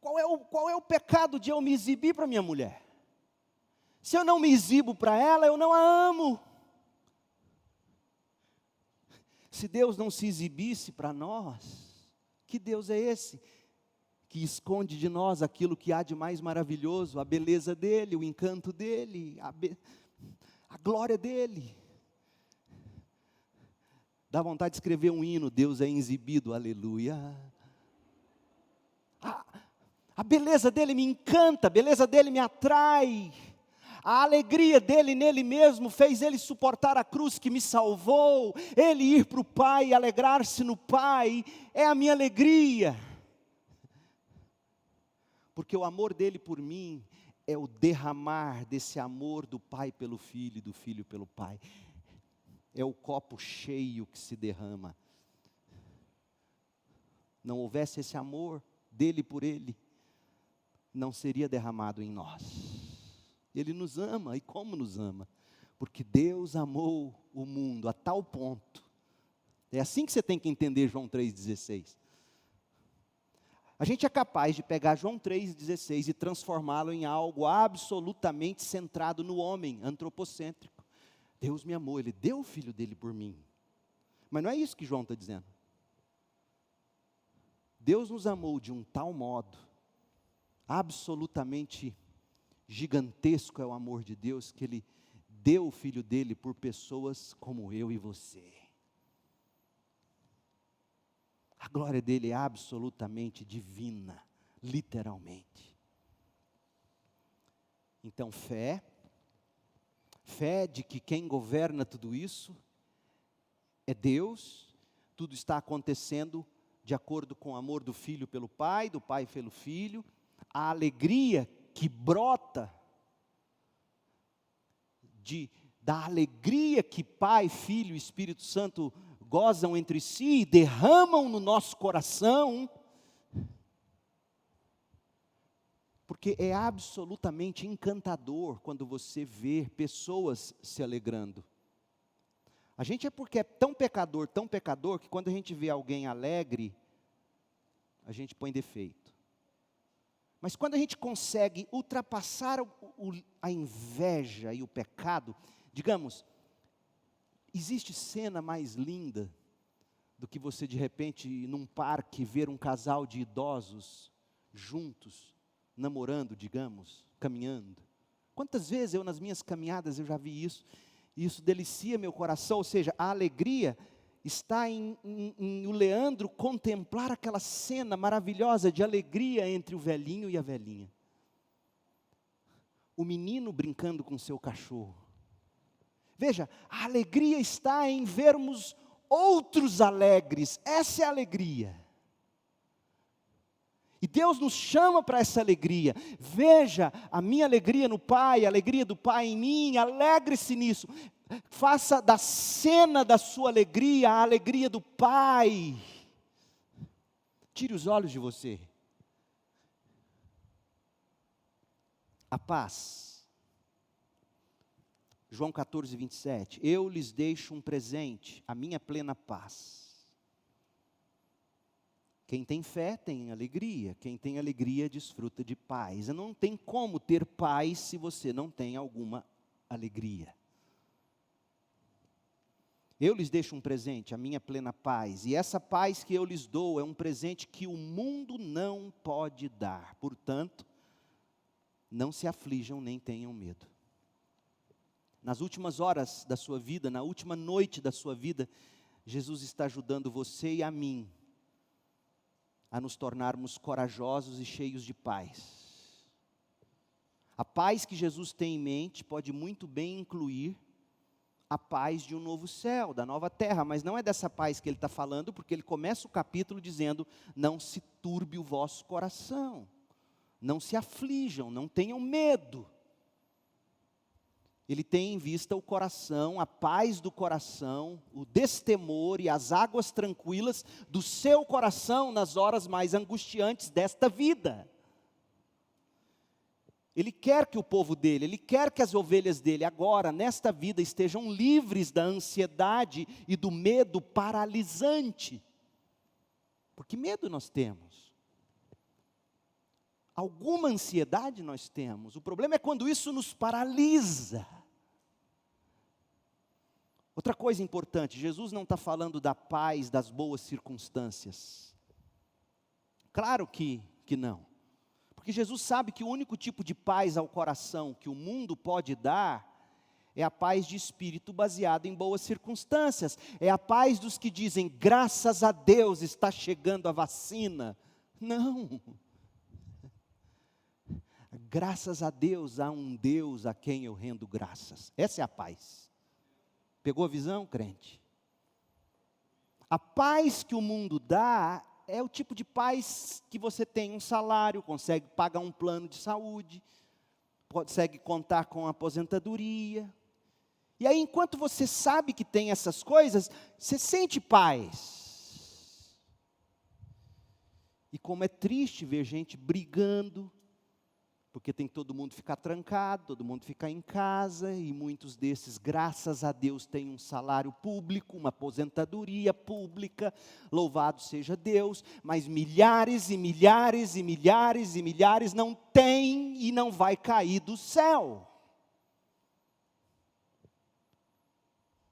Qual é o pecado de eu me exibir para minha mulher? Se eu não me exibo para ela, eu não a amo. Se Deus não se exibisse para nós, que Deus é esse? Que esconde de nós aquilo que há de mais maravilhoso, a beleza dEle, o encanto dEle, a glória dEle. Dá vontade de escrever um hino, Deus é exibido, aleluia. A beleza dEle me encanta, a beleza dEle me atrai. A alegria dele nele mesmo fez ele suportar a cruz que me salvou. Ele ir para o Pai e alegrar-se no Pai é a minha alegria. Porque o amor dele por mim é o derramar desse amor do Pai pelo Filho e do Filho pelo Pai. É o copo cheio que se derrama. Não houvesse esse amor dele por ele, não seria derramado em nós. Ele nos ama, e como nos ama? Porque Deus amou o mundo a tal ponto. É assim que você tem que entender João 3,16. A gente é capaz de pegar João 3,16 e transformá-lo em algo absolutamente centrado no homem, antropocêntrico. Deus me amou, Ele deu o Filho dEle por mim. Mas não é isso que João está dizendo. Deus nos amou de um tal modo, absolutamente gigantesco é o amor de Deus, que Ele deu o Filho dEle por pessoas como eu e você. A glória dEle é absolutamente divina, literalmente. Então, fé de que quem governa tudo isso é Deus, tudo está acontecendo de acordo com o amor do Filho pelo Pai, do Pai pelo Filho, a alegria que brota da alegria que Pai, Filho e Espírito Santo gozam entre si e derramam no nosso coração, porque é absolutamente encantador quando você vê pessoas se alegrando. A gente porque é tão pecador, que quando a gente vê alguém alegre, a gente põe defeito. Mas quando a gente consegue ultrapassar a inveja e o pecado, digamos, existe cena mais linda do que você de repente num parque ver um casal de idosos juntos, namorando, digamos, caminhando. Quantas vezes eu nas minhas caminhadas eu já vi isso, e isso delicia meu coração, ou seja, a alegria está em o Leandro contemplar aquela cena maravilhosa de alegria entre o velhinho e a velhinha. O menino brincando com seu cachorro. Veja, a alegria está em vermos outros alegres, essa é a alegria. E Deus nos chama para essa alegria. Veja a minha alegria no Pai, a alegria do Pai em mim, alegre-se nisso. Faça da cena da sua alegria a alegria do Pai. Tire os olhos de você. A paz. João 14, 27. Eu lhes deixo um presente, a minha plena paz. Quem tem fé tem alegria, quem tem alegria desfruta de paz. Não tem como ter paz se você não tem alguma alegria. Eu lhes deixo um presente, a minha plena paz, e essa paz que eu lhes dou é um presente que o mundo não pode dar. Portanto, não se aflijam nem tenham medo. Nas últimas horas da sua vida, na última noite da sua vida, Jesus está ajudando você e a mim a nos tornarmos corajosos e cheios de paz. A paz que Jesus tem em mente pode muito bem incluir a paz de um novo céu, da nova terra, mas não é dessa paz que ele está falando, porque ele começa o capítulo dizendo: não se turbe o vosso coração, não se aflijam, não tenham medo. Ele tem em vista o coração, a paz do coração, o destemor e as águas tranquilas do seu coração nas horas mais angustiantes desta vida. Ele quer que o povo dele, ele quer que as ovelhas dele agora, nesta vida, estejam livres da ansiedade e do medo paralisante. Porque medo nós temos. Alguma ansiedade nós temos. O problema é quando isso nos paralisa. Outra coisa importante, Jesus não está falando da paz das boas circunstâncias. Claro que não. Porque Jesus sabe que o único tipo de paz ao coração que o mundo pode dar é a paz de espírito baseada em boas circunstâncias. É a paz dos que dizem: graças a Deus está chegando a vacina. Não. Graças a Deus há um Deus a quem eu rendo graças. Essa é a paz. Pegou a visão, crente? A paz que o mundo dá é o tipo de paz que você tem um salário, consegue pagar um plano de saúde, consegue contar com a aposentadoria. E aí, enquanto você sabe que tem essas coisas, você sente paz. E como é triste ver gente brigando, porque tem que todo mundo ficar trancado, todo mundo ficar em casa, e muitos desses, graças a Deus, têm um salário público, uma aposentadoria pública, louvado seja Deus, mas milhares e milhares e milhares e milhares não têm e não vai cair do céu.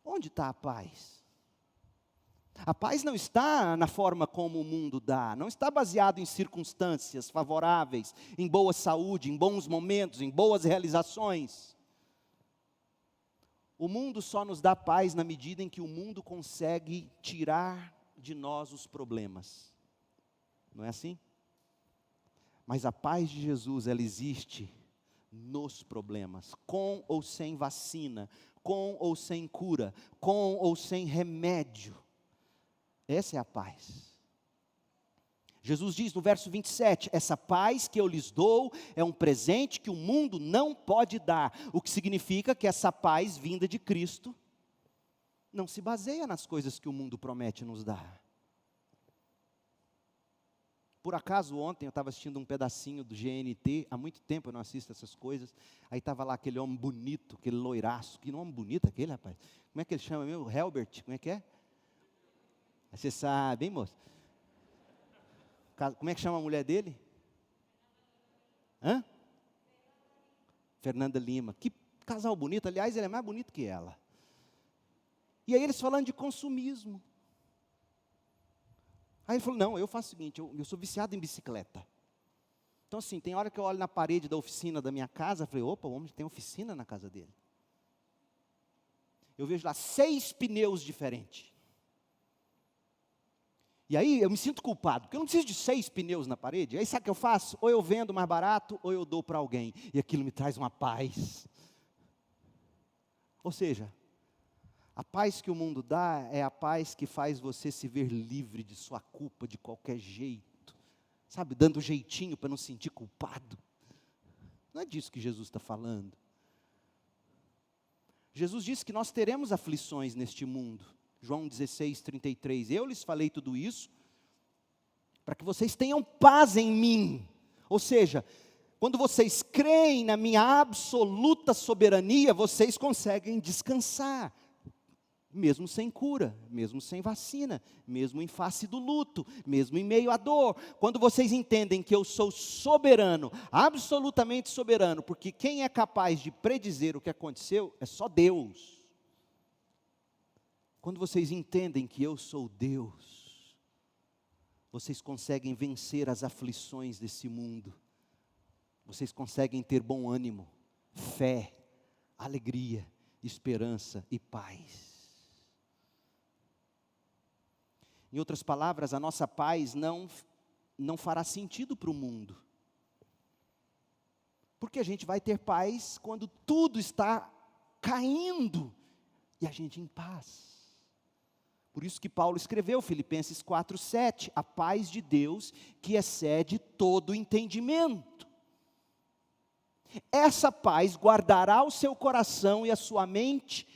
Onde está a paz? A paz não está na forma como o mundo dá, não está baseado em circunstâncias favoráveis, em boa saúde, em bons momentos, em boas realizações. O mundo só nos dá paz na medida em que o mundo consegue tirar de nós os problemas. Não é assim? Mas a paz de Jesus, ela existe nos problemas, com ou sem vacina, com ou sem cura, com ou sem remédio. Essa é a paz. Jesus diz no verso 27, essa paz que eu lhes dou é um presente que o mundo não pode dar. O que significa que essa paz vinda de Cristo não se baseia nas coisas que o mundo promete nos dar. Por acaso ontem eu estava assistindo um pedacinho do GNT, há muito tempo eu não assisto essas coisas, aí estava lá aquele homem bonito, aquele loiraço, que nome bonito aquele, rapaz. Como é que ele chama mesmo? Helbert, como é que é? Você sabe, hein, moço? Como é que chama a mulher dele? Hã? Fernanda Lima. Que casal bonito, aliás, ele é mais bonito que ela. E aí eles falando de consumismo. Aí ele falou, não, eu faço o seguinte, eu sou viciado em bicicleta. Então assim, tem hora que eu olho na parede da oficina da minha casa, eu falei, opa, o homem tem oficina na casa dele. Eu vejo lá 6 pneus diferentes. E aí eu me sinto culpado, porque eu não preciso de 6 pneus na parede. Aí sabe o que eu faço? Ou eu vendo mais barato, ou eu dou para alguém. E aquilo me traz uma paz. Ou seja, a paz que o mundo dá é a paz que faz você se ver livre de sua culpa de qualquer jeito. Sabe, dando jeitinho para não se sentir culpado. Não é disso que Jesus está falando. Jesus disse que nós teremos aflições neste mundo. João 16, 33, eu lhes falei tudo isso, para que vocês tenham paz em mim. Ou seja, quando vocês creem na minha absoluta soberania, vocês conseguem descansar. mesmo sem cura, mesmo sem vacina, mesmo em face do luto, mesmo em meio à dor. Quando vocês entendem que eu sou soberano, absolutamente soberano, porque quem é capaz de predizer o que aconteceu é só Deus. Quando vocês entendem que eu sou Deus, vocês conseguem vencer as aflições desse mundo. Vocês conseguem ter bom ânimo, fé, alegria, esperança e paz. Em outras palavras, a nossa paz não fará sentido para o mundo. Porque a gente vai ter paz quando tudo está caindo e a gente em paz. Por isso que Paulo escreveu, Filipenses 4:7, a paz de Deus que excede todo entendimento. Essa paz guardará o seu coração e a sua mente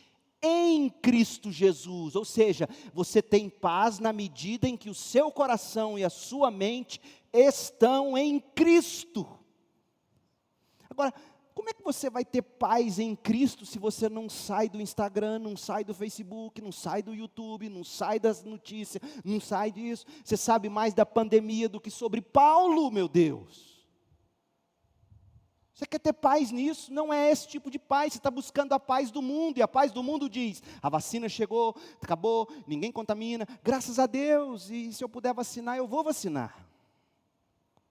em Cristo Jesus. Ou seja, você tem paz na medida em que o seu coração e a sua mente estão em Cristo. Agora, como é que você vai ter paz em Cristo se você não sai do Instagram, não sai do Facebook, não sai do YouTube, não sai das notícias, não sai disso? Você sabe mais da pandemia do que sobre Paulo, meu Deus. Você quer ter paz nisso? Não é esse tipo de paz, você está buscando a paz do mundo, e a paz do mundo diz, a vacina chegou, acabou, ninguém contamina, graças a Deus, e se eu puder vacinar, eu vou vacinar.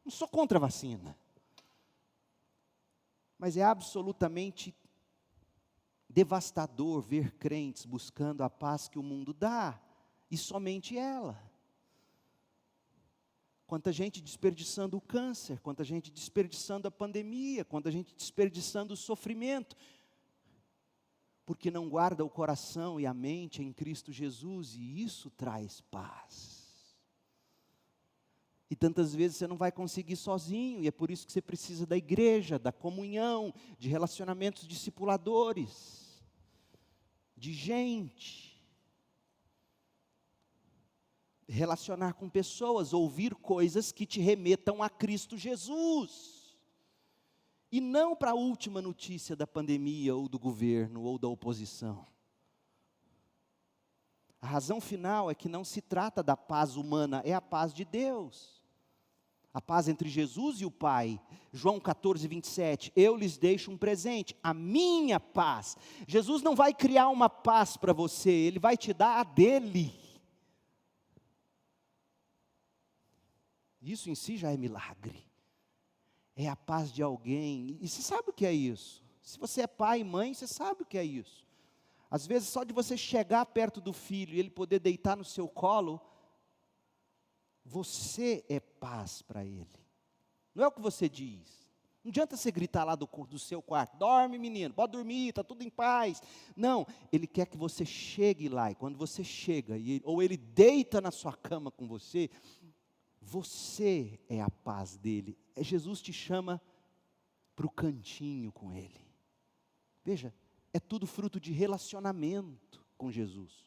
Não sou contra a vacina. Mas é absolutamente devastador ver crentes buscando a paz que o mundo dá, e somente ela. Quanta gente desperdiçando o câncer, quanta gente desperdiçando a pandemia, quanta gente desperdiçando o sofrimento, porque não guarda o coração e a mente em Cristo Jesus, e isso traz paz. E tantas vezes você não vai conseguir sozinho, e é por isso que você precisa da igreja, da comunhão, de relacionamentos discipuladores, de gente. Relacionar com pessoas, ouvir coisas que te remetam a Cristo Jesus. E não para a última notícia da pandemia, ou do governo, ou da oposição. A razão final é que não se trata da paz humana, é a paz de Deus. A paz entre Jesus e o Pai. João 14:27, eu lhes deixo um presente, a minha paz. Jesus não vai criar uma paz para você, Ele vai te dar a dele. Isso em si já é milagre. É a paz de alguém, e você sabe o que é isso? Se você é pai e mãe, você sabe o que é isso. Às vezes só de você chegar perto do filho e ele poder deitar no seu colo, você é paz para ele. Não é o que você diz. Não adianta você gritar lá do seu quarto, dorme menino, pode dormir, está tudo em paz. Não, ele quer que você chegue lá, e quando você chega, ou ele deita na sua cama com você é a paz dele. Jesus te chama para o cantinho com ele. Veja, é tudo fruto de relacionamento com Jesus.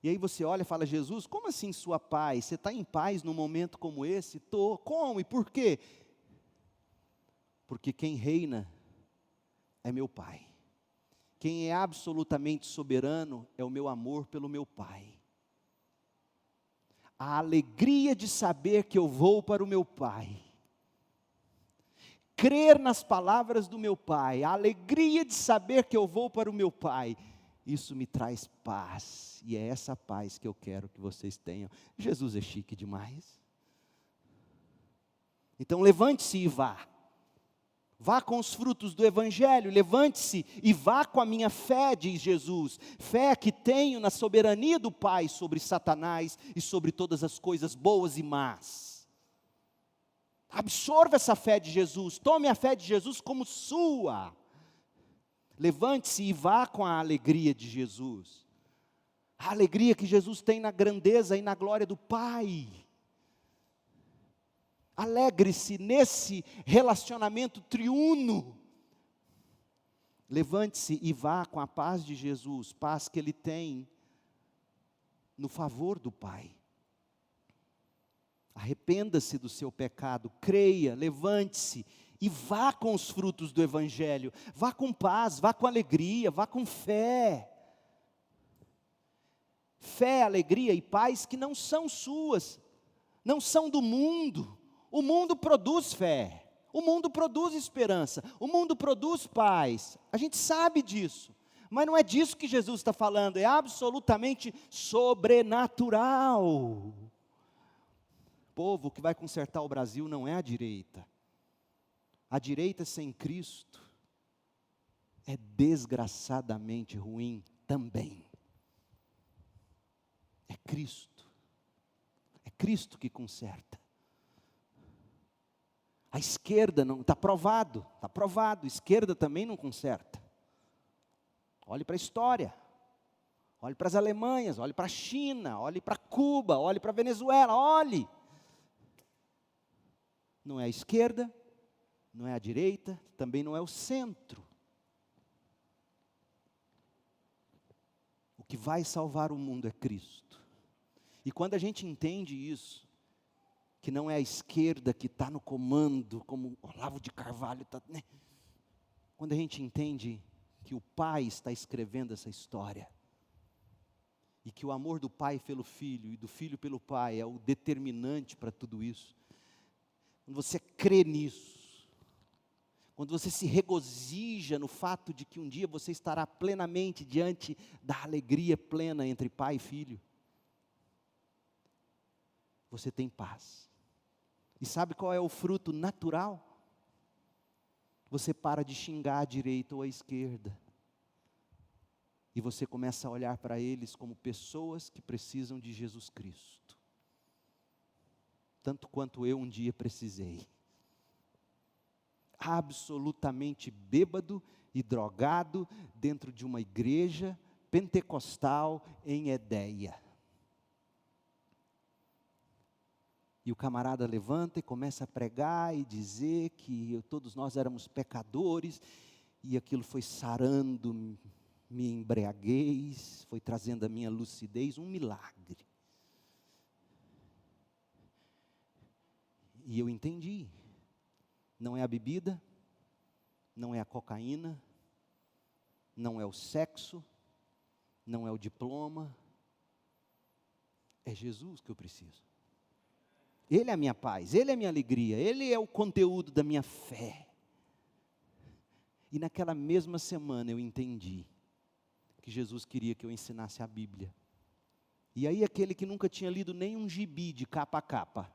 E aí você olha e fala, Jesus, como assim sua paz? Você está em paz num momento como esse? Estou. Como e por quê? Porque quem reina é meu Pai. Quem é absolutamente soberano é o meu amor pelo meu Pai. A alegria de saber que eu vou para o meu Pai. Crer nas palavras do meu Pai. A alegria de saber que eu vou para o meu Pai. Isso me traz paz, e é essa paz que eu quero que vocês tenham. Jesus é chique demais. Então levante-se e vá. Vá com os frutos do Evangelho, levante-se e vá com a minha fé, diz Jesus. Fé que tenho na soberania do Pai sobre Satanás e sobre todas as coisas boas e más. Absorva essa fé de Jesus, tome a fé de Jesus como sua. Levante-se e vá com a alegria de Jesus. A alegria que Jesus tem na grandeza e na glória do Pai. Alegre-se nesse relacionamento triuno. Levante-se e vá com a paz de Jesus, paz que Ele tem no favor do Pai. Arrependa-se do seu pecado, creia, levante-se e vá com os frutos do Evangelho. Vá com paz, vá com alegria, vá com fé. Fé, alegria e paz que não são suas, não são do mundo. O mundo produz fé, o mundo produz esperança, o mundo produz paz. A gente sabe disso, mas não é disso que Jesus está falando, é absolutamente sobrenatural. O povo que vai consertar o Brasil não é a direita. A direita sem Cristo é desgraçadamente ruim também. É Cristo que conserta. A esquerda não, está provado, esquerda também não conserta. Olhe para a história, olhe para as Alemanhas, olhe para a China, olhe para Cuba, olhe para a Venezuela, olhe. Não é a esquerda, não é a direita, também não é o centro. O que vai salvar o mundo é Cristo. E quando a gente entende isso, que não é a esquerda que está no comando, como Olavo de Carvalho está, né? Quando a gente entende que o Pai está escrevendo essa história, e que o amor do Pai pelo Filho, e do Filho pelo Pai, é o determinante para tudo isso, quando você crê nisso, quando você se regozija no fato de que um dia você estará plenamente diante da alegria plena entre Pai e Filho, você tem paz. E sabe qual é o fruto natural? Você para de xingar a direita ou a esquerda. E você começa a olhar para eles como pessoas que precisam de Jesus Cristo. Tanto quanto eu um dia precisei. Absolutamente bêbado e drogado dentro de uma igreja pentecostal em Edéia. E o camarada levanta e começa a pregar e dizer que todos nós éramos pecadores, e aquilo foi sarando minha embriaguez, foi trazendo a minha lucidez, um milagre. E eu entendi, não é a bebida, não é a cocaína, não é o sexo, não é o diploma, é Jesus que eu preciso. Ele é a minha paz, Ele é a minha alegria, Ele é o conteúdo da minha fé. E naquela mesma semana eu entendi que Jesus queria que eu ensinasse a Bíblia. E aí aquele que nunca tinha lido nem um gibi de capa a capa,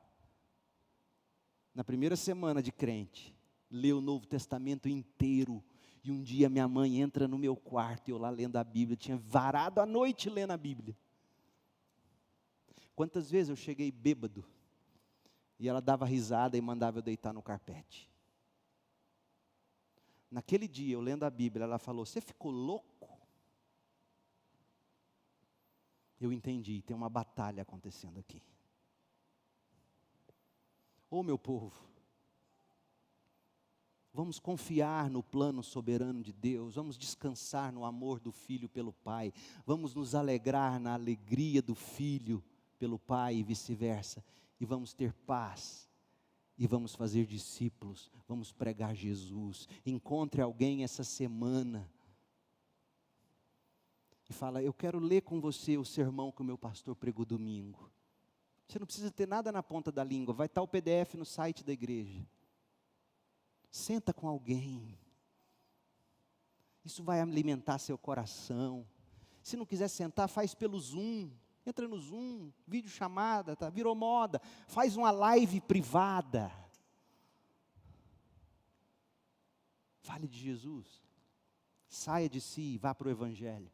na primeira semana de crente, leu o Novo Testamento inteiro. E um dia minha mãe entra no meu quarto e eu lá lendo a Bíblia, tinha varado a noite lendo a Bíblia. Quantas vezes eu cheguei bêbado, e ela dava risada e mandava eu deitar no carpete. Naquele dia, eu lendo a Bíblia, ela falou: "Você ficou louco?" Eu entendi, tem uma batalha acontecendo aqui. Ô meu povo, vamos confiar no plano soberano de Deus, vamos descansar no amor do Filho pelo Pai, vamos nos alegrar na alegria do Filho pelo Pai e vice-versa, e vamos ter paz, e vamos fazer discípulos, vamos pregar Jesus. Encontre alguém essa semana, e fala: "Eu quero ler com você o sermão que o meu pastor pregou domingo." Você não precisa ter nada na ponta da língua, vai estar o PDF no site da igreja. Senta com alguém, isso vai alimentar seu coração. Se não quiser sentar, faz pelo Zoom, entra no Zoom, vídeo chamada, tá? Virou moda, faz uma live privada. Fale de Jesus, saia de si e vá para o Evangelho.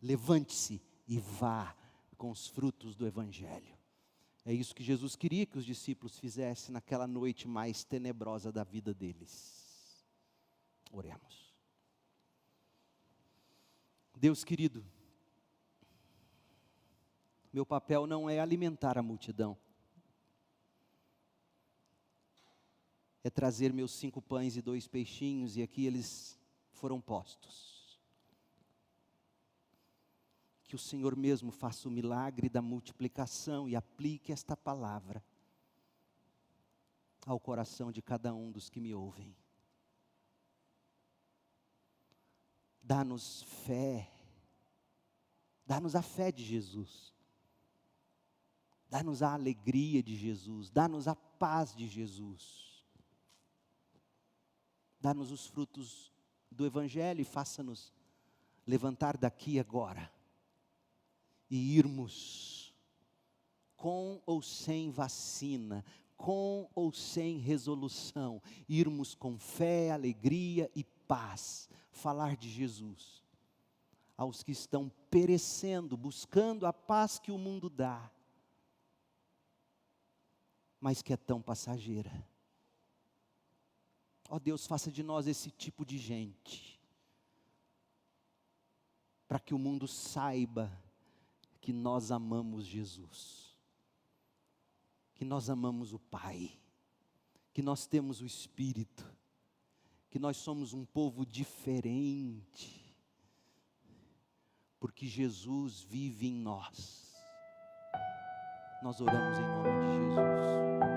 Levante-se e vá com os frutos do Evangelho. É isso que Jesus queria que os discípulos fizessem naquela noite mais tenebrosa da vida deles. Oremos. Deus querido, meu papel não é alimentar a multidão, é trazer meus 5 pães e 2 peixinhos, e aqui eles foram postos. Que o Senhor mesmo faça o milagre da multiplicação e aplique esta palavra ao coração de cada um dos que me ouvem. Dá-nos fé, Dá-nos a fé de Jesus. Dá-nos a alegria de Jesus. Dá-nos a paz de Jesus. Dá-nos os frutos do Evangelho e faça-nos levantar daqui agora e irmos, com ou sem vacina, com ou sem resolução, irmos com fé, alegria e paz, falar de Jesus aos que estão perecendo, buscando a paz que o mundo dá, mas que é tão passageira. Ó Deus, faça de nós esse tipo de gente, para que o mundo saiba que nós amamos Jesus, que nós amamos o Pai, que nós temos o Espírito, que nós somos um povo diferente, porque Jesus vive em nós. Nós oramos em nome de Jesus.